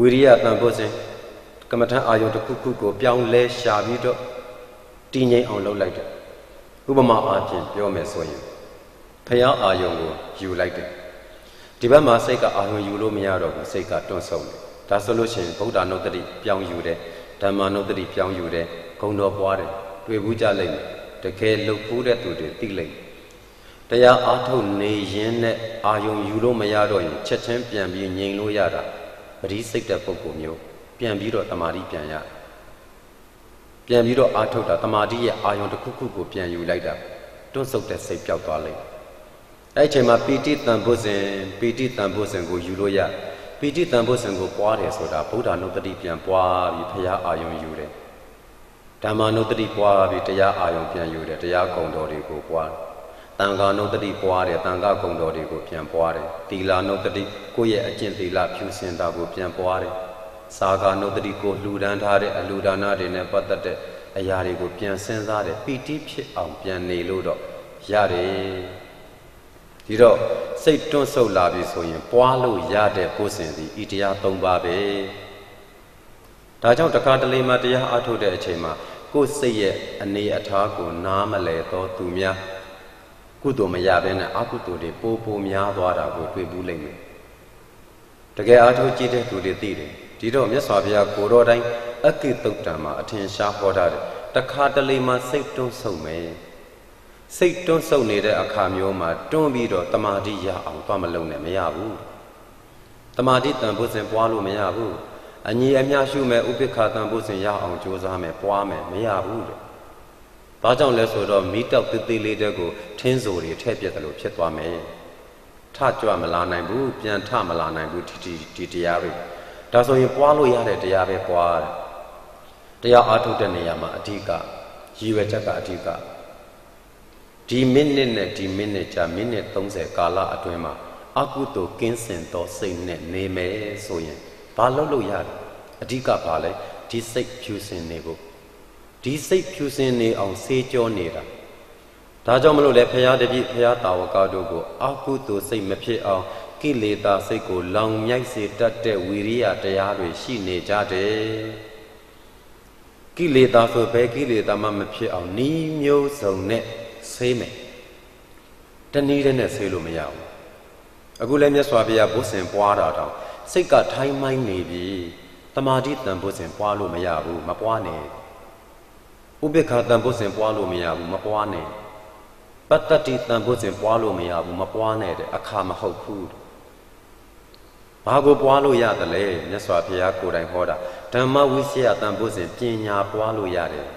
ဝိရိယသံဘုဇင်ကမ္မထအာယုံတစ်ခုခုကိုပြောင်းလဲရှာပြီးတော့တည်ငြိမ်အောင်လုပ်လိုက်တယ်ဥပမာအားဖြင့်ပြောမယ်ဆိုရင်ဖယားအာယုံကိုယူလိုက်တယ်ဒီဘက်မှာစိတ်ကအာယုံယူလို့မရတော့ဘူးစိတ်ကတွန့်ဆုတ်တယ်ဒါဆိုလို့ရှိရင်ဗုဒ္ဓနုတ္တိပြောင်းယူတယ်ဓမ္မနုတ္တိပြောင်းယူတယ်ဂုဏ်တော်ပွားတယ်တွေ့ဘူးကြလိမ့်မယ်တကယ်လှုပ်ဖူးတဲ့သူတွေသိလိမ့်မယ်တရားအားထုတ်နေရင်နဲ့အာယုံယူလို့မရတော့ရင်ချက်ချင်းပြန်ပြီးငြိမ်လို့ရတာပရိစိတ်တဲ့ပုဂ္ဂိုလ်မျိုးပြန်ပြီးတော့တမာတိပြန်ရပြန်ပြီးတော့အားထုတ်တာတမာတိရဲ့အာယုံတစ်ခုခုကိုပြန်ယူလိုက်တာတွန့်ဆုတ်တဲ့စိတ်ပျောက်သွားလိမ့်အဲ့ချိန်မှာပီတိတံဘုဇင်ကိုယူလို့ရပီတိတံဘုဇင်ကိုပွားတယ်ဆိုတာဗုဒ္ဓနုတ္တိပြန်ပွားပြီးဘုရားအာယုံယူတယ်ဓမ္မနုတ္တိပွားပြီးတရားအာယုံပြန်ယူတယ်တရားဂုဏ်တော်တွေကိုပွားတန်ခါနုတ္တိပွားတယ်တန်ခါဂုဏ်တော်တွေကိုပြန်ပွားတယ်သီလနုတ္တိကိုယ့်ရဲ့အကျင့်သီလဖြူစင်တာကိုပြန်ပွားတယ်စာဂာနုတ္တိကိုလှူဒန်းထားတဲ့အလှူဒါနတွေနဲ့ပတ်သက်တဲ့အရာတွေကိုပြန်စဉ်းစားတယ်ပီတိဖြစ်အောင်ပြန်နေလို့တော့ရတယ်ဒီတော့စိတ်တွန့်ဆုတ်လာပြီဆိုရင်ပွားလို့ရတဲ့ဘုဇင်သည်ဤတရား၃ပါးပဲ ဒါကြောင့်တခါတလေမှတရားအားထုတ်တဲ့အချိန်မှာကိုယ်စိတ်ရဲ့အနေအထားကိုနားမလဲတော့သူများကုသိုလ်မရဘဲနဲ့အကုသိုလ်တွေပိုများသွားတာကိုတွေ့ဘူးလိမ့်မယ်တကယ်အားထုတ်ကြည့်တဲ့သူတွေသိတယ်ဒီတော့မြတ်စွာဘုရားကိုတော်တိုင်းအကိတုတ်တံမှာအထင်ရှားဟောထားတယ်တခါတလေမှစိတ်တွန်းဆုတ်မယ်စိတ်တွန်းဆုတ်နေတဲ့အခါမျိုးမှာတွန်းပြီးတော့တမာတိရအောင်သွားမလုံးနဲ့မရဘူးတမာတိတန်ဖို့စဉ်ပွားလို့မရဘူးအညီအမျှရှုမဲ့ဥပိ္ပခာတန်ဖို့စဉ်ရအောင်ကြိုးစားမယ်ပွားမယ်မရဘူးတဲ့ဘာကြောင့်လဲဆိုတော့မိတောက်သေးသေးလေးတဲ့ကိုထင်းစိုးတွေထည့်ပြက်တယ်လို့ဖြစ်သွားမယ်ထကြွမလာနိုင်ဘူးပြန်ထမလာနိုင်ဘူးဒီတရားတွေဒါဆိုရင်ပွားလို့ရတဲ့တရားပဲပွားတယ်တရားအားထုတ်တဲ့နေရာမှာအဓိကရည်ရွယ်ချက်ကအဓိကဒီမိနစ်နဲ့ဒီမိနစ်ကြာမိနစ်30ကာလအတွင်းမှာအကုသိုလ်ကင်းစင်သောစိတ်နဲ့နေမယ်ဆိုရင်ဘာလုပ်လို့ရတယ်အဓိကဘာလဲဒီစိတ်ဖြူစင်နေဖို့ဒီစိတ်ဖြူစင်နေအောင်စေးကြောနေတာဒါကြောင့်မလို့လေဖရာတပည့်ဖရာတာဝကတို့ကိုအကုသိုလ်စိတ်မဖြစ်အောင်ကိလေသာစိတ်ကိုလောင်မြိုက်စေတတ်တဲ့ဝီရိယတရားတွေရှိနေကြတယ်ကိလေသာဆိုဘယ်ကိလေသာမှမဖြစ်အောင်ဤမျိုးစုံနဲ့ဆေးမယ်တနည်းနဲ့ဆေးလို့မရဘူးအခုလည်းမြတ်စွာဘုရားဘုဇင်ပွားတာတော့စိတ်ကထိုင်းမိုင်းနေပြီတမာတိတန်ဘုဇင်ပွားလို့မရဘူးမပွားနဲ့ဥပိ္ပခာတန်ဘုဇင်ပွားလို့မရဘူးမပွားနဲ့ပတ္တတိတန်ဘုဇင်ပွားလို့မရဘူးမပွားနဲ့တဲ့အခါမဟုတ်ဘူးဘာကိုပွားလို့ရတယ်လဲမြတ်စွာဘုရားကိုယ်တိုင်ဟောတာဓမ္မဝိစီယတန်ဘုဇင်ပညာပွားလို့ရတယ်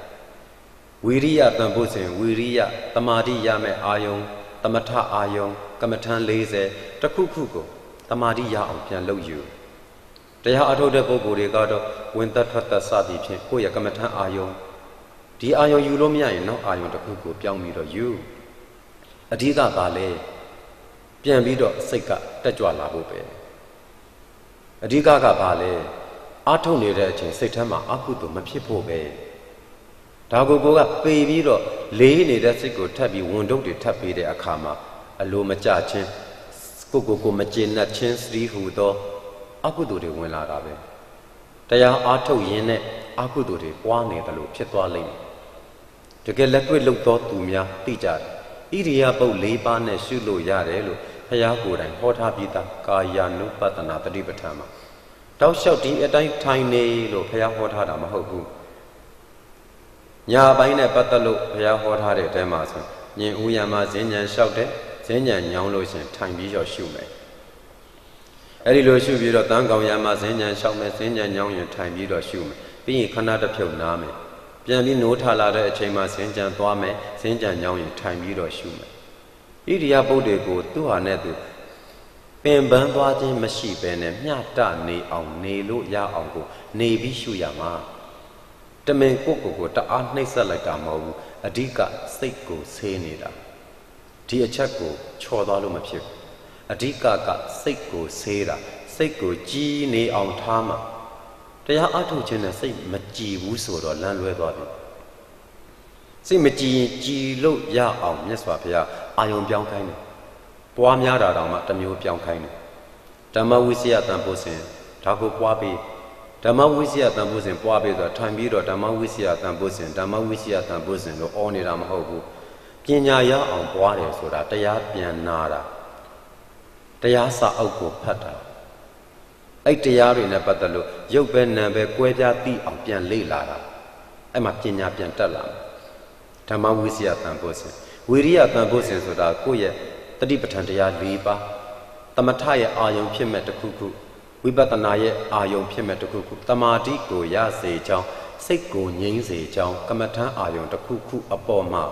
ဝီရိယတန်ဘုဇင်ဝီရိယတမာတိရမယ်အာယုံသမထအာယုံကမ္မထံ40တခုခုကိုတမာတိရအောင်ပြန်လုပ်ယူတရားအထုတ်တဲ့ပုဂ္ဂိုလ်တွေကတော့ဝင်သက်ထွက်သက်စသည်ဖြင့်ကိုယ့်ရဲ့ကမ္မထံအာယုံဒီအာယုံယူလို့မရရင်နောက်အာယုံတစ်ခုကိုပြောင်းပြီးတော့ယူအဓိကပါလေပြန်ပြီးတော့စိတ်ကတက်ကြွလာဖို့ပဲအဓိကကပါလေအာထုတ်နေတဲ့အချိန်စိတ်ထဲမှာအကုသိုလ်မဖြစ်ဖို့ပဲဒါကိုကပေပြီးတော့လေးနေတဲ့စိတ်ကိုထပ်ပြီးဝန်ထုတ်တွေထပ်ပေးတဲ့အခါမှာအလိုမကျခြင်းကိုမကျေနပ်ခြင်းစည်းဟူသောအကုသိုလ်တွေဝင်လာတာပဲတရားအားထုတ်ရင်းနဲ့အကုသိုလ်တွေပွားနေတယ်လို့ဖြစ်သွားလိမ့်မယ်တကယ်လက်တွေ့လုပ်သောသူများသိကြတယ်ဣရိယာပုတ်၄ပါးနဲ့ရှုလို့ရတယ်လို့ဘုရားကိုယ်တိုင်ဟောထားပြီးသားကာယ ानु ပတ္တနာတတိပဋ္ဌာန်မှာတောက်လျှောက်ဒီအတိုင်းထိုင်နေလို့ဘုရားဟောထားတာမဟုတ်ဘူးညာပိုင်းနဲ့ပတ်သက်လို့ဘုရားဟောထားတဲ့အထဲမှာဆိုညင်ဦးရမှာဈဉ္ဉံလျှောက်တဲ့ဈဉ္ဉံညောင်းလို့ရှင်ထိုင်ပြီးတော့ရှုမယ်အဲ့ဒီလိုရှုပြီးတော့တန်းကောင်ရမှာဈဉ္ဉံလျှောက်မယ်ဈဉ္ဉံညောင်းရင်ထိုင်ပြီးတော့ရှုမယ်ပြီးရင်ခဏတစ်ဖြုတ်နားမယ်ပြန်ပြီးနိုးထလာတဲ့အချိန်မှာဈဉ္ဉံသွားမယ်ဈဉ္ဉံညောင်းရင်ထိုင်ပြီးတော့ရှုမယ်ဣရိယာပုတ်တွေကိုသူ့ဟာနဲ့သူပင်ပန်းသွားခြင်းမရှိဘဲနဲ့မျှတနေအောင်နေလို့ရအောင်ကိုနေပြီးရှုရမှာတမင်ကိုတအားနှိမ့်ဆက်လိုက်တာမဟုတ်ဘူးအဓိကစိတ်ကိုဆေးနေတာဒီအချက်ကိုချော်သွားလို့မဖြစ်ဘူးအဓိကစိတ်ကိုဆေးတာစိတ်ကိုကြည်နေအောင်ထားမှာတရားအထုတ်ခြင်းနဲ့စိတ်မကြည်ဘူးဆိုတော့လမ်းလွဲသွားပြီစိတ်မကြည်ရင်ကြည်လို့ရအောင်မြတ်စွာဘုရားအာယုံပြောင်းခိုင်းတယ်ပွားများတာတောင်မှတစ်မျိုးပြောင်းခိုင်းတယ်ဓမ္မဝိစီယတန်ဖို့စဉ်ဒါကိုပွားပြီးဓမ္မဝိစီယတန်ဖို့စဉ်ပွားပြီးတော့ထိုင်ပြီးတော့ဓမ္မဝိစီယတန်ဖို့စဉ်ဓမ္မဝိစီယတန်ဖို့စဉ်လို့အော်နေတာမဟုတ်ဘူးပညာရအောင်ပွားတယ်ဆိုတာတရားပြန်နာတာတရားစာအုပ်ကိုဖတ်တာအဲ့တရားတွေနဲ့ပတ်သက်လို့ရုပ်ပဲနာမ်ပဲကွဲပြားသိအောင်ပြန်လေ့လာတာအဲ့မှာပညာပြန်တက်လာဓမ္မဝိစီယတန်ဖို့စဉ်ဝိရိယတန်ဖို့စဉ်ဆိုတာကိုယ့်ရဲ့တတိပဋ္ဌာန်တရား၄ပါးသမထရဲ့အာယုံဖြစ်မဲ့တစ်ခုခုဝိပဿနာရဲ့အာယုံဖြစ်မဲ့တစ်ခုခုတမာတိကိုရစေကြောင်းစိတ်ကိုငြိမ်းစေကြောင်းကမ္မထံအာယုံတစ်ခုခုအပေါ်မှာ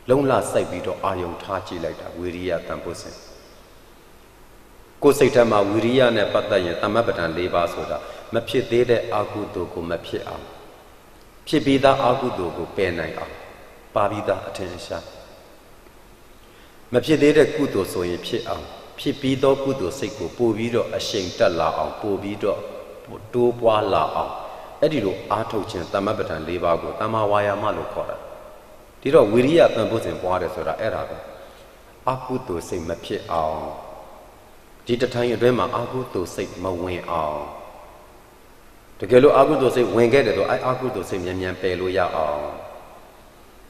လုံလစိုက်ပြီးတော့အာယုံထားကြည့်လိုက်တာဝိရိယတန်ဖို့စဉ်ကိုယ်စိတ်ထဲမှာဝိရိယနဲ့ပတ်သက်ရင်သမပဋ္ဌာန်၄ပါးဆိုတာမဖြစ်သေးတဲ့အာဟုတုကိုမဖြစ်အောင်ဖြစ်ပြီးသားအာဟုတုကိုပယ်နိုင်အောင်ပါပြီးသားအထင်ရှားမဖြစ်သေးတဲ့ကုသိုလ်ဆိုရင်ဖြစ်အောင်ဖြစ်ပြီးသောကုသိုလ်စိတ်ကိုပို့ပြီးတော့အရှိန်တက်လာအောင်ပို့ပြီးတော့တိုးပွားလာအောင်အဲ့ဒီလိုအားထုတ်ခြင်းသမပဋ္ဌာန်၄ပါးကိုတမ္မာဝါယာမလို့ခေါ်တာဒီတော့ဝိရိယတန်ဖို့စဉ်ပွားတယ်ဆိုတာအဲ့ဒါပဲအကုသိုလ်စိတ်မဖြစ်အောင်ဒီတထိုင်အတွင်းမှာအာဟုတုစိတ်မဝင်အောင် တကယ်လို့အာဟုသောစိတ်ဝင်ခဲ့တယ်တော့အာဟုသောစိတ်မြန်ပယ်လို့ရအောင်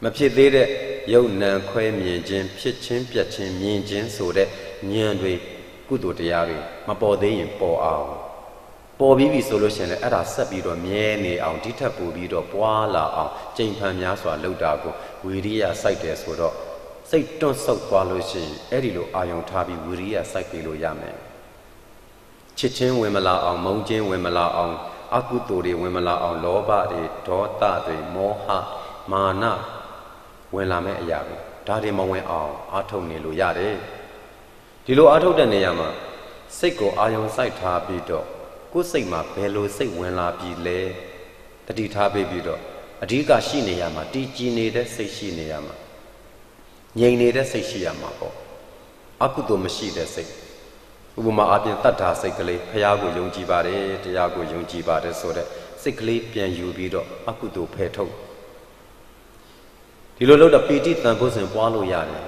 မဖြစ်သေးတဲ့ယုံနံခွဲမြင်ခြင်းဖြစ်ချင်းပြတ်ချင်းမြင်ခြင်းဆိုတဲ့ဉာဏ်တွေကုသိုလ်တရားတွေမပေါ်သေးရင်ပေါ်အောင်ပေါ်ပြီးပြီဆိုလို့ရှိရင်လည်းအဲ့ဒါဆက်ပြီးတော့မြဲနေအောင်ဒီထက်ပိုပြီးတော့ပွားလာအောင်ကြိမ်ဖန်များစွာလှုပ်တာကိုဝီရိယစိုက်တယ်ဆိုတော့စိတ်တွန့်ဆုတ်သွားလို့ရှိရင်အဲ့ဒီလိုအာယုံထားပြီးဝီရိယစိုက်ပြီးလို့ရမယ်ချစ်ချင်းဝင်မလာအောင်မုန်းချင်းဝင်မလာအောင်အကုသိုလ်တွေဝင်မလာအောင်လောဘတွေဒေါသတွေမောဟမာနဝင်လာမဲ့အရာပဲဒါတွေမဝင်အောင်အာထုတ်နေလို့ရတယ်ဒီလိုအာထုတ်တဲ့နေရာမှာစိတ်ကိုအာယုံစိုက်ထားပြီးတော့ကိုယ်စိတ်မှာဘယ်လိုစိတ်ဝင်လာပြီလဲတတိထားပြီးတော့အဓိကရှိနေရမှာတည်ကြည်နေတဲ့စိတ်ရှိနေရမှာငြိမ်နေတဲ့စိတ်ရှိရမှာပေါ့အကုသိုလ်မရှိတဲ့စိတ်ဥပမာအပြင်တတ္ထာစိတ်ကလေးဖရာကိုယုံကြည်ပါတယ်တရားကိုယုံကြည်ပါတယ်ဆိုတဲ့စိတ်ကလေးပြန်ယူပြီးတော့အကုသိုလ်ဖယ်ထုတ်ဒီလိုလုပ်တော့ပီတိတန်ဖို့စဉ်ပွားလို့ရတယ်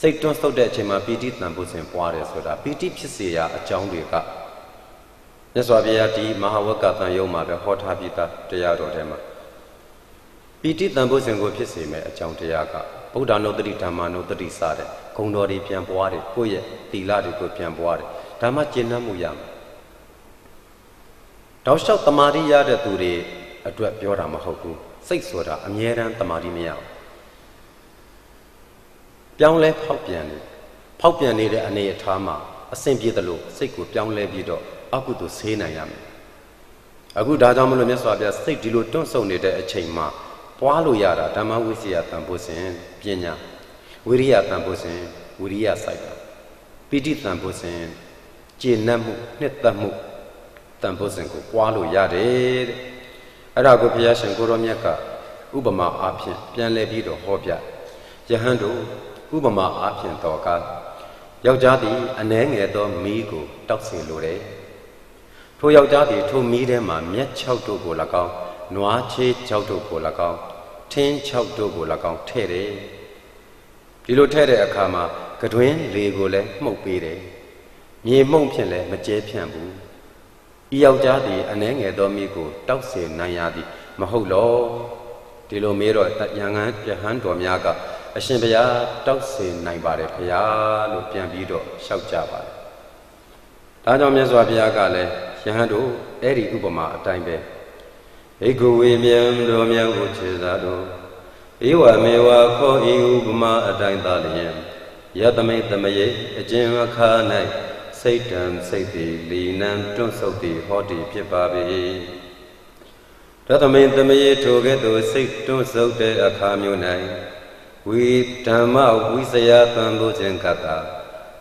စိတ်တွန်းဆုတ်တဲ့အချိန်မှာပီတိတန်ဖို့စဉ်ပွားတယ်ဆိုတာပီတိဖြစ်စေရာအကြောင်းတွေကမြတ်စွာဘုရားဒီမဟာဝက္ကသံယုံမှာပဲဟောထားပြီးသားတရားတော်ထဲမှာပီတိတန်ဖို့စဉ်ကိုဖြစ်စေမဲ့အကြောင်းတရားကဗုဒ္ဓနုတ္တိဓမ္မနုတ္တိစတဲ့ဂုဏ်တော်တွေပြန်ပွားတယ်ကိုယ့်ရဲ့သီလတွေကိုပြန်ပွားတယ်ဓမ္မကျင့်နှံ့မှုရမယ်တောက်လျှောက်တမာတိရတဲ့သူတွေအတွက်ပြောတာမဟုတ်ဘူးစိတ်ဆိုတာအမြဲတမ်းတမာတိမရဘူးပြောင်းလဲဖောက်ပြန်နေတဲ့အနေအထားမှာအဆင်ပြေတယ်လို့စိတ်ကိုပြောင်းလဲပြီးတော့အကုသိုလ်ဆေးနိုင်ရမယ်အခုဒါကြောင့်မလို့မြတ်စွာဘုရားစိတ်ဒီလိုတွန့်ဆုတ်နေတဲ့အချိန်မှာပွားလို့ရတာဓမ္မဝိစီယတန်ဖို့စဉ်ပညာဝိရိယတန်ဖို့စဉ်ဝိရိယစိုက်တာပိဋိတန်ဖို့စဉ်ကျေနပ်မှုနှစ်သက်မှုတန်ဖို့စဉ်ကိုပွားလို့ရတယ်တဲ့အဲ့ဒါကိုဘုရားရှင်ကိုရောမြတ်ကဥပမာအားဖြင့်ပြန်လည်ပြီးတော့ဟောပြယဟန်တို့ဥပမာအားဖြင့်တော်ကားယောက်ျားသည်အနှဲငယ်သောမီးကိုတောက်စေလိုတယ်ထိုယောက်ျားသည်ထိုမီးထဲမှာမြက်6တို့ကို၎င်းနွားချေး6တို့ကို၎င်းထင်း6တို့ကို၎င်းထည့်တယ်ဒီလိုထည့်တဲ့အခါမှာကတွင်လေကိုလည်းမှုတ်ပေးတယ်မြေမှုန့်ဖြင့်လည်းမကျဲဖြန့်ဘူးဤယောက်ျားသည်အနှဲငယ်သောမီးကိုတောက်စေနိုင်ရသည်မဟုတ်လောဒီလိုမေးတော့ယဟန်တော်များကအရှင်ဘုရားတောက်စေနိုင်ပါတယ်ဘုရားလို့ပြန်ပြီးတော့လျှောက်ကြပါတယ်ဒါကြောင့်မြတ်စွာဘုရားကလည်းယဟန်တို့အဲ့ဒီဥပမာအတိုင်းပဲဧကုဝေမြံတော်မြတ်ကိုခြေသာတို့ဧဝမေဝခောဤဥပမာအတိုင်းသာလျင်ယတမိတ်သမယေအကျဉ်အခါ၌စိတ်တံစိတ်သည်လီနံတွန့်ဆုတ်သည်ဟောတိဖြစ်ပါ၏ရတမိတ်သမယေထိုကဲ့သို့စိတ်တွန့်ဆုတ်တဲ့အခါမျိုး၌ဝိဓမ္မဝိစယတံဘုဇင်ကတ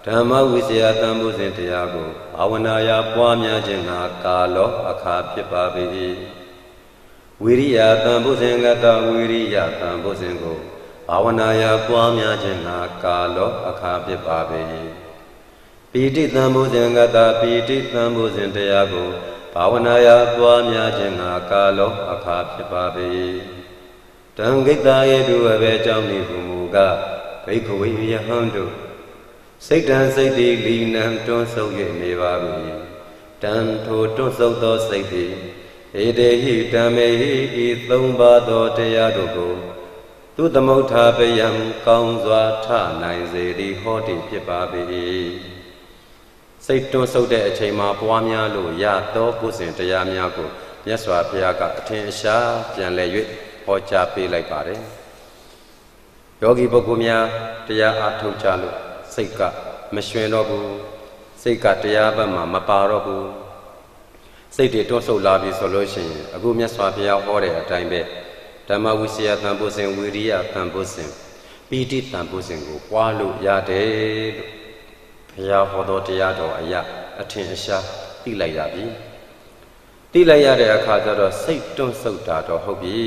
ဓမ္မဝိစယတံဘုဇင်တရားကိုဘာဝနာယပွားများခြင်းငါကာလောအခါဖြစ်ပါ၏ဝိရိယတံဘုဇင်ကတဝိရိယတံဘုဇင်ကိုဘာဝနာယပွားများခြင်းငါကာလောအခါဖြစ်ပါ၏ပိဋိတံဘုဇင်ကတပိဋိတံဘုဇင်တရားကိုဘာဝနာယပွားများခြင်းငါကာလောအခါဖြစ်ပါ၏တံဂိတယေတုအဘေကြောင့်နေဟုမူကားဘိက္ခဝေယဟံတို့စိတ်တံစိတ်သည်လီနံတွန်းဆုပ်၍နေပါ၏တံထိုတွန်းဆုပ်သောစိတ်သည်ဧတေဟိဓမ္မေဟိဤသုံးပါးသောတရားတို့ကိုသူသမုဋ္ဌာပယံကောင်းစွာထနိုင်စေသည်ဟောတိဖြစ်ပါ၏စိတ်တွန်းဆုပ်တဲ့အချိန်မှာပွားများလို့ရသောပုဇဉ်တရားများကိုမြတ်စွာဘုရားကအထင်အရှားပြန်လည်၍ဟောကြားပေးလိုက်ပါတယ်ယောဂီပုဂ္ဂိုလ်များတရားအားထုတ်ကြလို့စိတ်ကမရွှင်တော့ဘူးစိတ်ကတရားဘက်မှာမပါတော့ဘူးစိတ်တွေတွန့်ဆုတ်လာပြီဆိုလို့ရှိရင်အခုမြတ်စွာဘုရားဟောတဲ့အတိုင်းပဲဓမ္မဝိစီယတန်ဖို့စဉ်ဝိရိယတန်ဖို့စဉ်ပိဋိတန်ဖို့စဉ်ကိုပွားလို့ရတယ်လို့ဘုရားဟောတော်တရားတော်အရာအထင်အရှားသိလိုက်ရပြီသိလိုက်ရတဲ့အခါကျတော့စိတ်တွန့်ဆုတ်တာတော့ဟုတ်ပြီ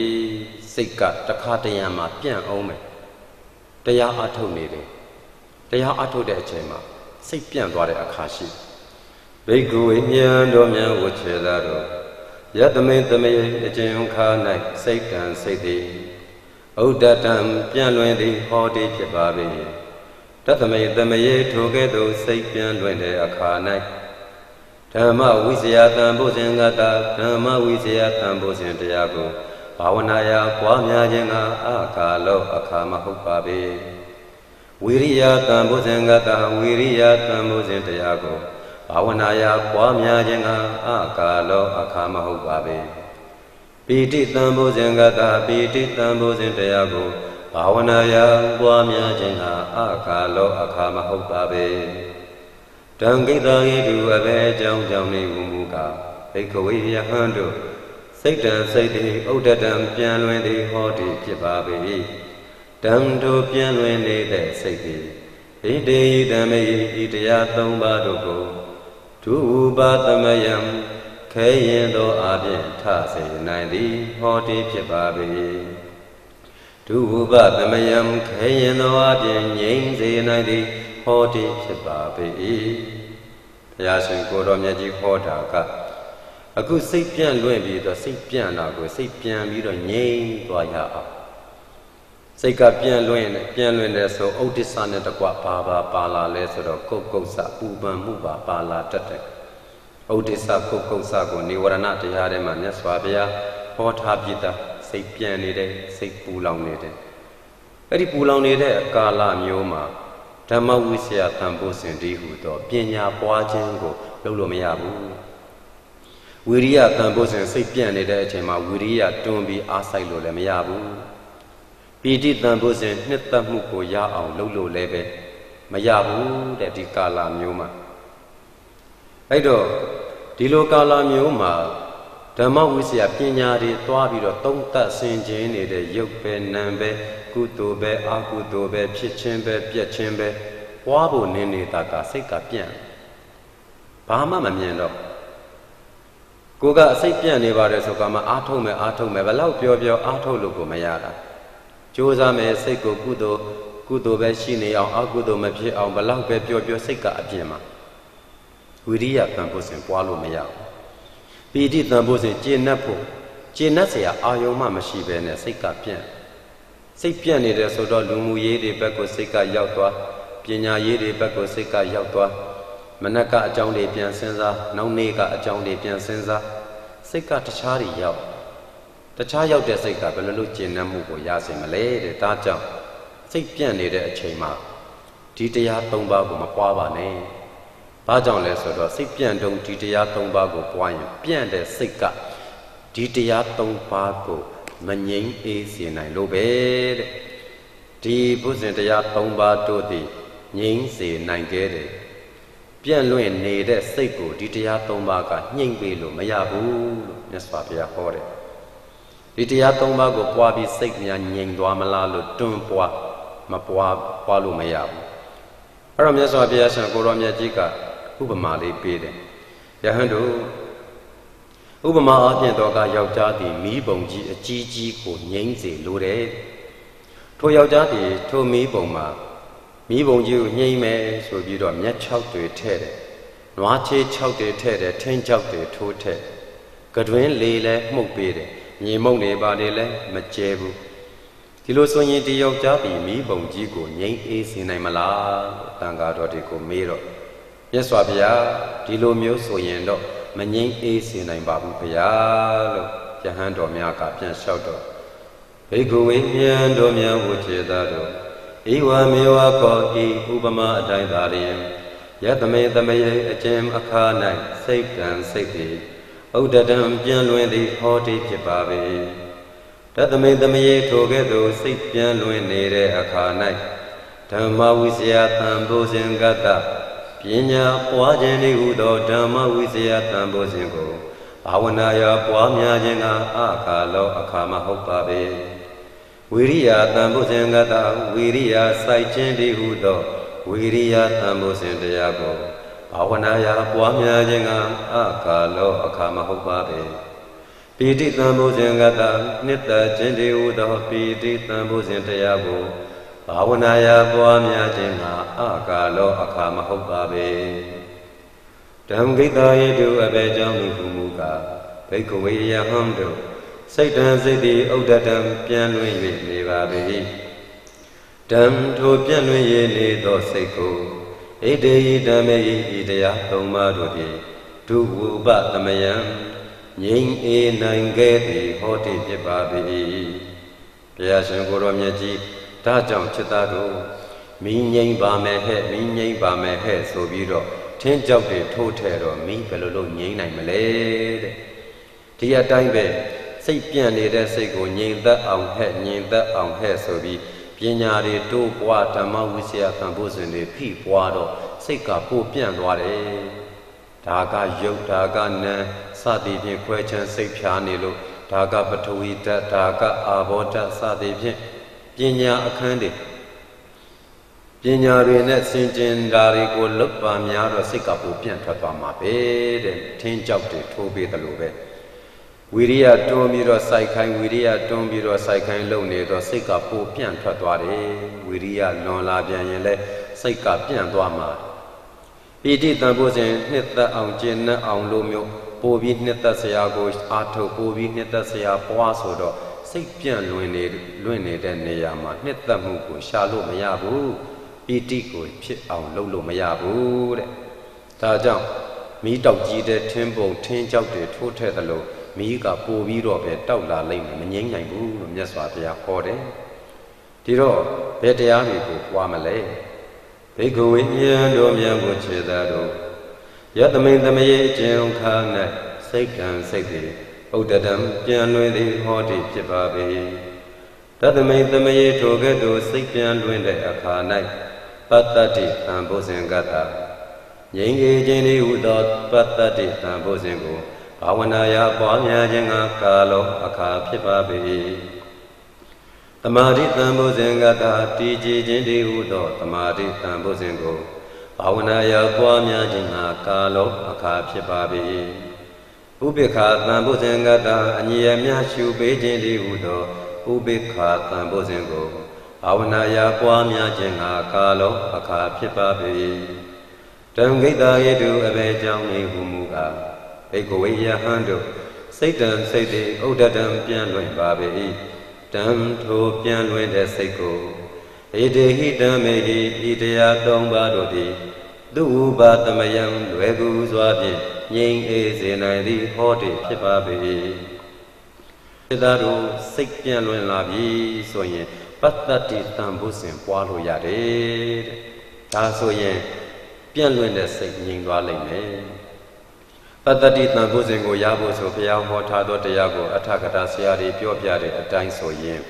စိတ်ကတခါတရံမှာပြန့်အောင်မယ်တရားအားထုတ်နေတယ်တရားအားထုတ်တဲ့အချိန်မှာစိတ်ပြန့်သွားတဲ့အခါရှိဘိက္ခုဝေမြံတော်မြတ်ဝချေသာတော်ယတမိန်တမေအကျဉ်ခါ၌စိတ်တံစိတ်သည်ဥဒ္ဒတံပြန့်လွင်သည်ဟောတိဖြစ်ပါ၏တသမိန်တမေထိုကဲ့သို့စိတ်ပြန့်လွင်တဲ့အခါ၌ ဓမ္မဝိဇ္ဇာတံဘုဇင်ကတာဓမ္မဝိဇ္ဇာတံဘုဇင်တရားကိုဘာဝနာယပွားများခြင်းကအခါလောအခါမဟုတ်ပါပေဝိရိယတံဘုဇင်ကတာဝိရိယတံဘုဇင်တရားကိုဘာဝနာယပွားများခြင်းကအခါလောအခါမဟုတ်ပါပေပိဋိတံဘုဇင်ကတာပိဋိတံဘုဇင်တရားကိုဘာဝနာယပွားများခြင်းကအခါလောအခါမဟုတ်ပါပေတံကိတ္တယေတုအဘေအကြောင်းကြောင့်နေမူကားဘိက္ခဝေယဟံတို့စိတ်တံစိတ်တိဥဒ္ဒတံပြန်လွင်သည်ဟောတိဖြစ်ပါပေတံတို့ပြန်လွင်နေတဲ့စိတ်သည်ဣတိဓမ္မေဤတရား၃ပါးတို့ကိုဒုဥပါသမယံခဲရင်သောအပြင်ထစေနိုင်သည်ဟောတိဖြစ်ပါပေဒုဥပသမယံခဲရင်သောအပြင်ငြိမ်းစေနိုင်သည်ဟောတိဖြစ်ပါပေဘုရားရှင်ကိုတော်မြတ်ကြီးဟောတာကအခုစိတ်ပြန့်လွင့်ပြီးတော့စိတ်ပြန့်တာကိုစိတ်ပြန်ပြီးတော့ငြိမ်းသွားရအောင်စိတ်ကပြန့်လွင့်တယ်ဆိုဥဒိစ္စနဲ့တကွဘာပါလာလဲဆိုတော့ကုတ်ကုတ်စပူပန်မှုပါလာတတ်တယ်ဥဒိစ္စကုတ်ကုတ်စကိုនិဝရဏတရားထဲမှာမြတ်စွာဘုရားဟောထားပြီးသားစိတ်ပြန့်နေတယ်စိတ်ပူလောင်နေတယ်အဲ့ဒီပူလောင်နေတဲ့ကာလမျိုးမှာဓမ္မဝိဇ္ဇာတံဘုဇင်တိဟုသောပညာပွားခြင်းကိုလုပ်လို့မရဘူးဝိရိယတံဘုဇင်စိတ်ပြန့်နေတဲ့အချိန်မှာဝိရိယတွန်းပြီးအားစိုက်လို့လည်းမရဘူးပိဋိတံဘုဇင်နှစ်သက်မှုကိုရအောင်လုပ်လို့လည်းပဲမရဘူးတဲ့ဒီကာလမျိုးမှာအဲ့တော့ဒီလိုကာလမျိုးမှာဓမ္မဝိဇ္ဇာပညာတွေသွားပြီးတော့သုံးသပ်ဆင်ခြင်နေတဲ့ရုပ်ပဲနာမ်ပဲကုသိုလ်ပဲအကုသိုလ်ပဲဖြစ်ခြင်းပဲပြက်ခြင်းပဲပွားဖို့နေနေတာကစိတ်ကပြန့်ဘာမှမမြင်တော့ကိုကအစိတ်ပြန့်နေပါတယ်ဆိုကမှအားထုတ်မယ်ဘယ်လောက်ပြောအားထုတ်လို့ကိုမရတာကြိုးစားမယ်စိတ်ကိုကုသိုလ်ပဲရှိနေအောင်အကုသိုလ်မဖြစ်အောင်ဘယ်လောက်ပဲပြောစိတ်ကအပြင်းမှာဝိရိယတံဘုဇင်ပွားလို့မရဘူးပိဋိတံဘုဇင်ကျေနပ်เสียအာယုံမှမရှိဘဲနဲ့စိတ်ကပြန့်နေတယ်ဆိုတော့လူမှုရေးတွေဘက်ကိုစိတ်ကရောက်သွားပညာရေးတွေဘက်ကိုစိတ်ကရောက်သွားမနက်ကအကြောင်းတွေပြန်စဉ်းစားနောက်နေ့ကအကြောင်းတွေပြန်စဉ်းစားစိတ်ကတခြားရောက်တဲ့စိတ်ကဘယ်လိုလုပ်ကျင့်နှံ့မှုကိုရစေမလဲတဲ့ဒါကြောင့်စိတ်ပြန့်နေတဲ့အချိန်မှာဒီတရား၃ပါးကိုမပွားပါနဲ့ဘာကြောင့်လဲဆိုတော့စိတ်ပြန့်တုံးဒီတရား၃ပါးကိုပွားရင်ပြန့်တဲ့စိတ်ကဒီတရား၃ပါးကိုမငြိမ်းအေးစေနိုင်လို့ပဲတဲ့ဒီဘုဇင်တရား၃ပါးတို့သည်ငြိမ်းစေနိုင်ခဲ့တယ်ပြန့်လွင့်နေတဲ့စိတ်ကိုဒီတရား၃ပါးကညှိမ့်ပေးလို့မရဘူးလို့မြတ်စွာဘုရားဟောတယ်ဒီတရား၃ပါးကိုပွားပြီးစိတ်များငြိမ်သွားမလားလို့တွန်းပွားမပွားလို့မရဘူးအဲ့တော့မြတ်စွာဘုရားရှင်ကိုတော်မြတ်ကြီးကဥပမာလေးပေးတယ်ယဟန်တို့ဥပမာအပြင်တော့ကယောက်ျားသည်မီးပုံကြီးအကြီးကြီးကိုငြိမ်းစေလိုတယ်ထိုယောက်ျားသည်ထိုမီးပုံမှာမီးပုံကြီးကိုငြိမ်းမယ်ဆိုပြီးတော့မြက်6တွေထည့်တယ်နွားချေး6တွေထည့်တယ်ထင်း6တွေထိုးထည့်ကတွင်လေလဲမှုတ်ပေးတယ်ညီမုံနေပါလေလဲမကျဲဘူးဒီလိုဆိုရင်ဒီယောက်ျားသည်မီးပုံကြီးကိုငြိမ်းအေးစေနိုင်မလားတန်ဃာတော်တွေကိုမေးတော့မြတ်စွာဘုရားဒီလိုမျိုးဆိုရင်တော့မငြိမ်းအေးစေနိုင်ပါဘူးဘုရားလို့ယဟန်တော်များကပြန်လျှောက်တော့ဘိက္ခဝေမြတ်တော်များဝခြေသားတို့ဧဝမေဝကောဤဥပမာအတိုင်းသာလျင်ယသမေသမေအကျဉ်အခါ၌စိတ်ကံစိတ်သည်ဥဒ္ဒတံပြန်လွင်သည်ဟောတိဖြစ်ပါပေတသမေသမေထိုကဲ့သို့စိတ်ပြန်လွင်နေတဲ့အခါ၌ဓမ္မဝိဇ္ဇာတံဘုဇင်ကတ္တပညာပွားခြင်းဤဟုသောဓမ္မဝိဇ္ဇာတံဘုဇင်ကိုဘာဝနာယပွားများခြင်းကအခါလောအခါမဟုတ်ပါပေဝိရိယတံဘုဇင်ကတ္တဝိရိယစိုက်ခြင်းဤဟုသောဝိရိယတံဘုဇင်တရားကိုဘာဝနာယပွားများခြင်းကအခါလောအခါမဟုတ်ပါပေပိဋိတံဘုဇင်ကတ္တနှစ်သက်ခြင်းဤဟုသောပိဋိတံဘုဇင်တရားကိုဘာဝနာယပွားများခြင်းကအခါလောအခါမဟုတ်ပါပေဓမ္မဂိတ္တယေတုအဘေကြောင့်မူမူကားဘိက္ခဝေယဟံတို့စိတ်တံစိတ်တိဥဒ္ဒတံပြန်လွင်၍နေပါပေဓမ္မထိုပြန်လွင်၍နေသောစိတ်ကိုဣတေယဓမ္မေဤတရား၃ပါးတို့ဖြင့်ဒ ဒုဝုပသမယံငြိမ်းအေးနိုင်ခဲ့သည်ဟောတိဖြစ်ပါ၏ဘုရားရှင်ကိုယ်တော်မြတ်ကြီးဒါကြောင့်ချစ်သားတို့မိငိမ့်ပါမယ်ဟဲ့မိငိမ့်ပါမယ်ဟဲ့ဆိုပြီးတော့ထင်းကြောက်တွေထိုးထဲတော့မိဘယ်လိုလုပ်ငြိမ်းနိုင်မလဲတဲ့ဒီအတိုင်းပဲစိတ်ပြန့်နေတဲ့စိတ်ကိုငြိမ်သက်အောင်ဟဲ့ငြိမ်သက်အောင်ဟဲ့ဆိုပြီးပညာတွေတိုးပွားဓမ္မဝိဆရာခံဖို့စဉ်တွေဖိပွားတော့စိတ်ကပိုပြန့်သွားတယ်ဒါကယုတ်ဒါကနံစသည်ဖြင့်ခွဲချမ်းစိတ်ဖြားနေလို့ဒါကပထဝီဓာတ်ဒါကအာဘောဓာတ်စသည်ဖြင့်ပညာအခန်းတွေပညာတွေနဲ့စင်ကြင်ဓာတွေကိုလွတ်ပါများတော့စိတ်ကပိုပြန့်ထွက်သွားမှာပဲတဲ့ထင်းကြောက်တွေထိုးပေးတယ်လို့ပဲဝိရိယတွန်းပြီးတော့စိုက်ခိုင်းဝိရိယတွန်းပြီးတော့စိုက်ခိုင်းလုပ်နေတော့စိတ်ကပိုပြန့်ထွက်သွားတယ်ဝိရိယလွန်လာပြန်ရင်လည်းစိတ်ကပြန့်သွားမှာပီတိတန်ဖို့စဉ်နှစ်သက်အောင်ကျင့်နှံ့အောင်လို့မျိုးပိုပြီးနှစ်သက်စရာကိုအာထုတ်ပိုပြီးနှစ်သက်စရာပွားဆိုတော့စိတ်ပြန့်လွင်နေတဲ့နေရာမှာနှစ်သက်မှုကိုရှာလို့မရဘူးပီတိကိုဖြစ်အောင်လုပ်လို့မရဘူးတဲ့ဒါကြောင့်မီးတောက်ကြီးတဲ့ထင်းပုံထင်းကြောက်တွေထိုးထည့်သလိုမီးကပိုပြီးတော့ပဲတောက်လာလိမ့်မယ်မငြိမ့်နိုင်ဘူးလို့မြတ်စွာဘုရားဟောတယ်ဒီတော့ဘယ်တရားတွေကိုပွားမလဲဘိက္ခဝေယံတို့မြတ်ကိုခြေသာတို့ယသမိန်သမယေအကျဉ်ခါ၌စိတ်ကံစိတ်သည်ဥဒ္ဒတံပြန်လွင်သည်ဟောတိဖြစ်ပါပေတသမိန်သမယေထိုကဲ့သို့စိတ်ပြန်လွင်တဲ့အခါ၌ပတ္တတိသံဘုဇင်ကတ္တငြိမ်းအေးခြင်းသည်ဟူသောပတ္တတိသံဘုဇင်ကိုဘာဝနာယပွားများခြင်းကကာလောအခါဖြစ်ပါပေသမာဓိတံဘုဇင်ကတ္တတည်ကြည်ခြင်းသည်ဟူသောသမာဓိတံဘုဇင်ကိုဘာဝနာယပွားများခြင်းကကာလောအခါဖြစ်ပါပေဥပိ္ပခာတံဘုဇင်ကတ္တအညီအမျှရှုပေးခြင်းသည်ဟူသောဥပိ္ပခာတံဘုဇင်ကိုဘာဝနာယပွားများခြင်းကကာလောအခါဖြစ်ပါပေတံဂိတ္တယေတုအဘေကြောင့်နေဟုမူကားဘိက္ခဝေယဟံတို့စိတ်တံစိတ်သည်ဥဒ္ဒတံပြန်လွင်ပါပေတံထိုပြန်လွင်တဲ့စိတ်ကိုဧတေဟိတံမေဟိဤတရား၃ပါးတို့သည်သူဥပါသမယံလွယ်ကူစွာဖြင့်ငြိမ်းအေးစေနိုင်သည်ဟောတိဖြစ်ပါပေစေတတို့စိတ်ပြန်လွင်လာပြီဆိုရင်ပတ္တတိတံဘုဇင်ပွားလို့ရတယ်တဲ့ဒါဆိုရင်ပြန်လွင်တဲ့စိတ်ငြိမ်သွားလိမ့်မယ်ပတ္တတိတံဘုဇင်ကိုရဖို့ဆိုဘုရားဟောထားသောတရားကိုအထကထာဆရာတွေပြောပြတဲ့အတိုင်းဆိုရင်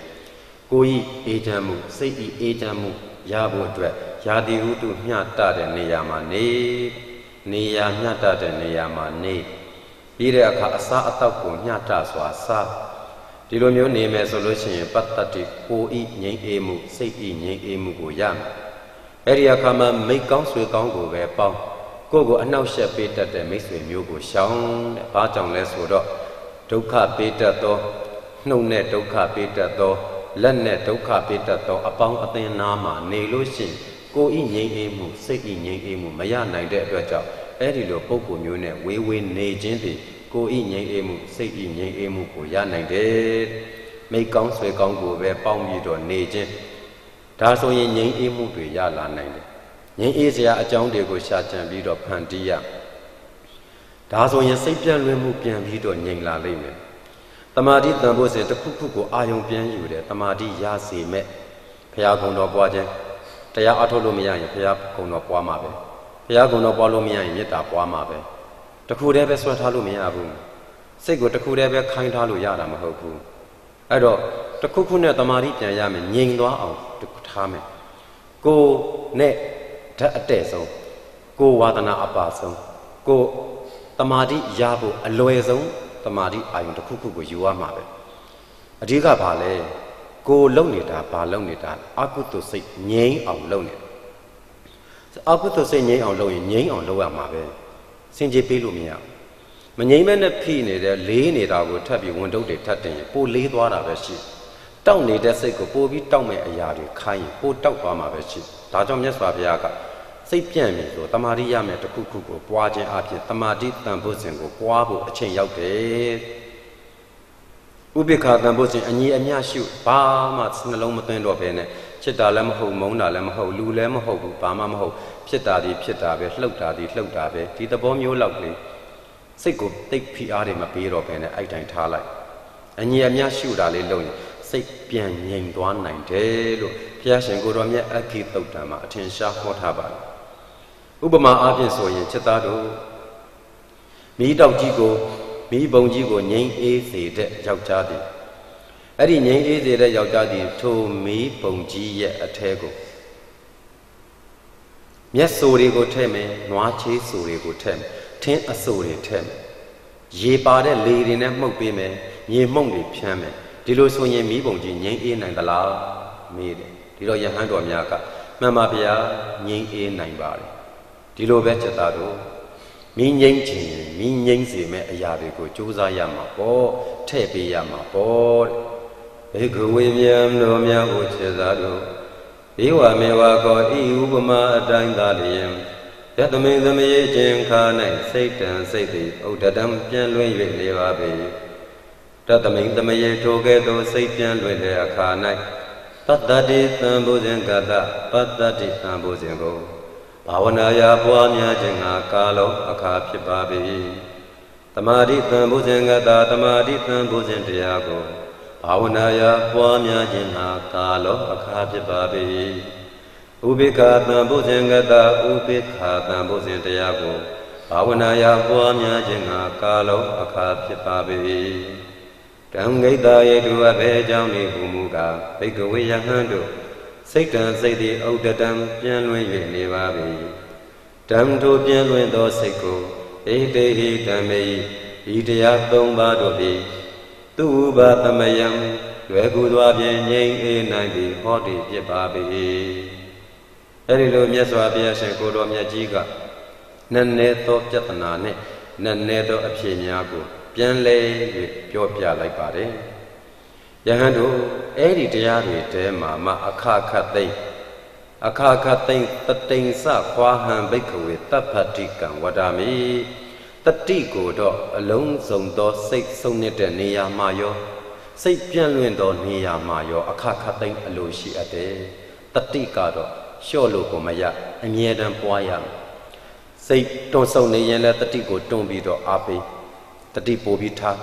ကိုယ်ဤအေးချမ်းမှုစိတ်ဤအေးချမ်းမှုရဖို့အတွက်ယာတိဟုတုမျှတတဲ့နေရာမှာနေရာမျှတတဲ့နေရာမှာနေပြီးတဲ့အခါအစားအသောက်ကိုမျှတစွာစားဒီလိုမျိုးနေမယ်ဆိုလို့ရှိရင်ပတ္တတိကိုယ်ဤငြိမ်းအေးမှုစိတ်ဤငြိမ်းအေးမှုကိုရမယ်အဲ့ဒီအခါမှာမိတ်ကောင်းဆွေကောင်းကိုပဲပေါင်းကိုယ့်ကိုအနှောက်အယှက်ပေးတတ်တဲ့မိတ်ဆွေမျိုးကိုရှောင်တဲ့ဘာကြောင့်လဲဆိုတော့ဒုက္ခပေးတတ်သောနှုတ်နဲ့ဒုက္ခပေးတတ်သောလက်နဲ့ဒုက္ခပေးတတ်သောအပေါင်းအသင်းနာမှာနေလို့ရှိရင်ကိုယ်ဤငြိမ်းအေးမှုစိတ်ဤငြိမ်းအေးမှုမရနိုင်တဲ့အတွက်ကြောင့်အဲ့ဒီလိုပုံကိုယ်မျိုးနဲ့ဝေးဝေးနေခြင်းသည်ကိုယ်ဤငြိမ်းအေးမှုစိတ်ဤငြိမ်းအေးမှုကိုရနိုင်တယ်မိတ်ကောင်းဆွေကောင်းကိုပဲပေါင်းပြီးတော့နေခြင်းဒါဆိုရင်ငြိမ်းအေးမှုတွေရလာနိုင်တယ်ငြိမ်းအေးစရာအကြောင်းတွေကိုရှာကြံပြီးတော့ဖန်တီးရဒါဆိုရင်စိတ်ပြန်လွင်မှုပြန်ပြီးတော့ငြိမ်လာလိမ့်မယ်တမာတိတန်ဖို့စဉ်တစ်ခုခုကိုအာယုံပြန်ယူတယ်တမာတိရစေမဲ့ဘုရားကုံတော်ပွားခြင်းတရားအထုတ်လို့မရရင်ဘုရားကုံတော်ပွားမှာပဲဘုရားကုံတော်ပွားလို့မရရင်မေတ္တာပွားမှာပဲတခုတည်းပဲဆွဲထားလို့မရဘူးစိတ်ကိုတခုတည်းပဲခိုင်းထားလို့ရတာမဟုတ်ဘူးအဲ့တော့တခုခုနဲ့တမာတိပြန်ရမယ်ငြိမ်သွားအောင်ထားမယ်ကိုနဲ့ဓာတ်အတဲ့ဆုံးကိုဝါဒနာအပါဆုံးကိုတမာတိရဖို့အလွယ်ဆုံးတမာတိအာယုံတစ်ခုခုကိုယူရမှာပဲအဓိကဘာလဲကိုလုံနေတာဘာလုံနေတာအကုသိုလ်စိတ်ငြိမ်းအောင်လုံနေအကုသိုလ်စိတ်ငြိမ်းအောင်လုံရင်ငြိမ်းအောင်လုပ်ရမှာပဲစင်ကြယ်ပေးလို့မရမငြိမ်းမဲနဲ့ဖိနေတယ်လေးနေတာကိုထပ်ပြီးဝန်တုပ်တွေထပ်တင်ရင်ပိုလေးသွားတာပဲရှိတောက်နေတဲ့စိတ်ကိုပိုပြီးတောက်မဲ့အရာတွေခိုင်းရင်ပိုတောက်သွားမှာပဲရှိဒါကြောင့်မြတ်စွာဘုရားကစိတ်ပြန့်ပြီဆိုတမာတိရမယ်တစ်ခုခုကိုပွားခြင်းအပြင်တမာတိတန်ဖို့စဉ်ကိုပွားဖို့အချိန်ရောက်တယ်ဥပိ္ပခာတန်ဖို့စဉ်အညီအမျှရှုဘာမှနှလုံးမသွင်းတော့ဘဲနဲ့ချစ်တာလည်းမဟုတ်မုန်းတာလည်းမဟုတ်လူလည်းမဟုတ်ဘူးဘာမှမဟုတ်ဖြစ်တာဒီဖြစ်တာပဲလှုပ်တာဒီလှုပ်တာပဲဒီသဘောမျိုးလောက်ကလေး စိတ်ကိုတိတ်ဖိအားတွေမပေးတော့ဘဲနဲ့အဲ့တိုင်းထားလိုက်အညီအမျှရှုတာလေးလုပ်ရင်စိတ်ပြန်ငြိမ်သွားနိုင်တယ်လို့ဘုရားရှင်ကိုယ်တော်မြတ်အခိတုတ်တံမှာအထင်ရှားဟောထားပါတယ်ဥပမာအားဖြင့်ဆိုရင်ချက်သားတို့မိတောက်ကြီးကိုမိဘုံကြီးကိုငြိမ်အေးစေတဲ့ယောက်ျားသည်အဲ့ဒီငြိမ်အေးစေတဲ့ယောက်ျားသည်ထိုမိဘုံကြီးရဲ့အထဲကိုမျက်စိုးတွေကိုထည့်မယ်နွားချေးစိုးတွေကိုထည့်မယ်ထင်းအစိုးတွေထည့်မယ်ရေပါတဲ့လေတွေနဲ့မှုတ်ပေးမယ်ရေမှုန့်တွေဖြန်းမယ်ဒီလိုဆိုရင်မိဘုံကြီးငြိမ်အေးနိုင်သလားမေးတယ်ဒီတော့ယဟန်တော်များကမှန်ပါဗျာငြိမ်အေးနိုင်ပါတယ်ဒီလိုပဲချက်သားတို့မိငိမ့်ခြင်းမိငိမ့်စေမဲ့အရာတွေကိုကြိုးစားရမှာပေါ့ထည့်ပေးရမှာပေါ့ဘေကဝေမြံတော်များကိုချက်သားတို့ဧဝမေဝကောဤဥပမာအတိုင်းသာလျင်ယတမိန်သမယေခြင်းခါ၌စိတ်တံစိတ်သည်ဥဒတံပြန်လွင်၍နေပါပေတတမိန်သမယေထိုကဲ့သို့စိတ်ပြန်လွင်တဲ့အခါ၌ပတ္တတိသံဘုဇင်ကတပတ္တတိသံဘုဇင်ကိုဘာဝနာယာပွားများခြင်းငါကာလောအခါဖြစ်ပါပေသမာဓိသံဘုဇင်ကတသမာဓိသံဘုဇင်တရားကိုဘာဝနာယာပွားများခြင်းငါကာလောအခါဖြစ်ပါပေဥပိ္ပခာသံဘုဇင်ကတဥပိ္ပခာသံဘုဇင်တရားကိုဘာဝနာယာပွားများခြင်းငါကာလောအခါဖြစ်ပါပေတံဂိတယေတုအဘေကြောင့်နေဟုမူကားဘိကဝေယဟန်တို့စိတ်တံစိတ်သည်ဥဒတံပြန်လွင်၍နေပါပေဓမ္မတို့ပြန်လွင်သောစိတ်ကိုဧတေဟိဓမ္မေဤတရား၃ပါးတို့သည်သူဥပသမယံလွယ်ကူစွာဖြင့်ငြိမ်းအေးနိုင်သည်ဟောတိဖြစ်ပါပေအဲဒီလိုမြတ်စွာဘုရားရှင်ကိုယ်တော်မြတ်ကြီးကနည်းနည်းသောပြဿနာနဲ့နည်းနည်းသောအဖြစ်များကိုပြန်လဲ၍ပြောပြလိုက်ပါတယ်ယဟန်တို့အဲ့ဒီတရားတွေတဲမှာအခခသိမ့်တတိန်စခွာဟံဘိကဝေတပ္ပတိကံဝဒာမိတတိကိုတော့အလုံးစုံသောစိတ်ဆုံးနေတဲ့နေရာမှာရောစိတ်ပြန့်လွင့်သောနေရာမှာရောအခခသိမ့်အလိုရှိအပ်တယ်တတိကတော့လျှော့လို့ကိုမရအမြဲတမ်းပွားရမယ်စိတ်တွန်းဆုံနေရင်လည်းတတိကိုတွန်းပြီးတော့အားပေးတတိပို့ပြီးထား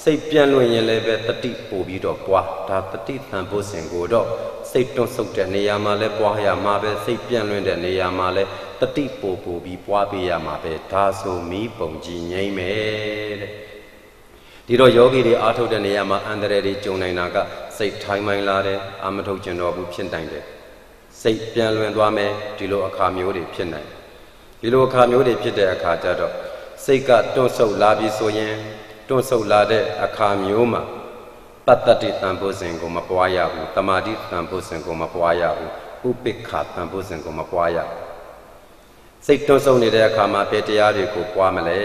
စိတ်ပြန့်လွင့်ရင်လည်းပဲတတိပို့ပြီးတော့ပွားဒါတတိတန်ဖို့စဉ်ကိုတော့စိတ်တွန်းဆုပ်တဲ့နေရာမှာလည်းပွားရမှာပဲစိတ်ပြန့်လွင့်တဲ့နေရာမှာလည်းတတိပို့ပြီးပွားပေးရမှာပဲဒါဆိုမိပုံကြီးငြိမ့်မယ်တဲ့ဒီတော့ယောဂီတွေအားထုတ်တဲ့နေရာမှာအန္တရာယ်တွေကြုံနိုင်တာကစိတ်ထိုင်မှန်လာတယ်အာမထုတ်ကျင်တော်ဘူးဖြစ်နိုင်တယ်စိတ်ပြန့်လွင့်သွားမယ်ဒီလိုအခါမျိုးတွေဖြစ်နိုင်ဒီလိုအခါမျိုးတွေဖြစ်တဲ့အခါကျတော့စိတ်ကတွန့်ဆုပ်လာပြီဆိုရင်တွန့်ဆုပ်လာတဲ့အခါမျိုးမှာပတ္တတိတံဘုဇင်ကိုမပွားရဘူးတမာတိတံဘုဇင်ကိုမပွားရဘူးဥပိ္ပခာတံဘုဇင်ကိုမပွားရဘူးစိတ်တွန့်ဆုပ်နေတဲ့အခါမှာပေတရားတွေကိုပွားမလဲ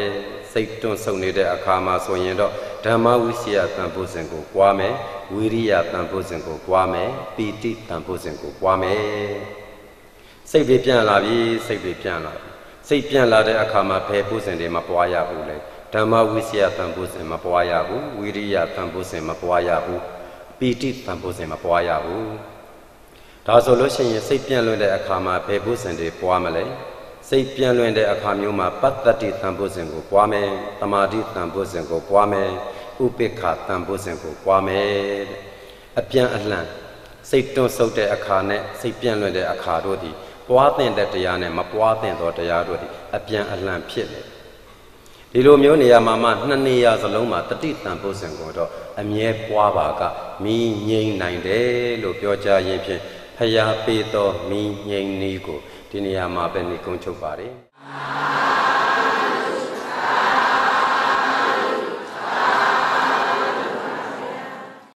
စိတ်တွန့်ဆုပ်နေတဲ့အခါမှာဆိုရင်တော့ဓမ္မဝိစီယတံဘုဇင်ကိုပွားမယ်ဝိရိယတံဘုဇင်ကိုပွားမယ်ပီတိတံဘုဇင်ကိုပွားမယ်စိတ်တွေပြန့်လာပြီစိတ်တွေပြန့်လာပြီစိတ်ပြန့်လာတဲ့အခါမှာဘယ်ဘုဇင်တွေမပွားရဘူးလေဓမ္မဝိစီယတံဘုဇင်မပွားရဘူးဝိရိယတံဘုဇင်မပွားရဘူးပီတိတံဘုဇင်မပွားရဘူးဒါဆိုလို့ရှိရင်စိတ်ပြန့်လွင့်တဲ့အခါမှာဘယ်ဘုဇင်တွေပွားမလဲစိတ်ပြန့်လွင့်တဲ့အခါမျိုးမှာပတ္တတိတံဘုဇင်ကိုပွားမယ်တမာတိတံဘုဇင်ကိုပွားမယ်ဥပိ္ပခာတံဘုဇင်ကိုပွားမယ်အပြန်အလှန်စိတ်တွန့်ဆုပ်တဲ့အခါနဲ့စိတ်ပြန့်လွင့်တဲ့အခါတို့သည်ပွားတဲ့တရားနဲ့မပွားတဲ့တရားတို့သည်အပြန်အလှန်ဖြစ်တယ်ဒီလိုမျိုးနေရာမှာနှစ်နေရာစလုံးမှာတတိတံဘုဇင်ကိုတော့အမြဲပွားပါကမိငြိမ့်နိုင်တယ်လို့ပြောကြရင်ဖြင့်ဖျားပေးသောမိငြိမ့်နည်းကိုဒီနေရာမှာပဲနေကုန်းချုပ်ပါတယ်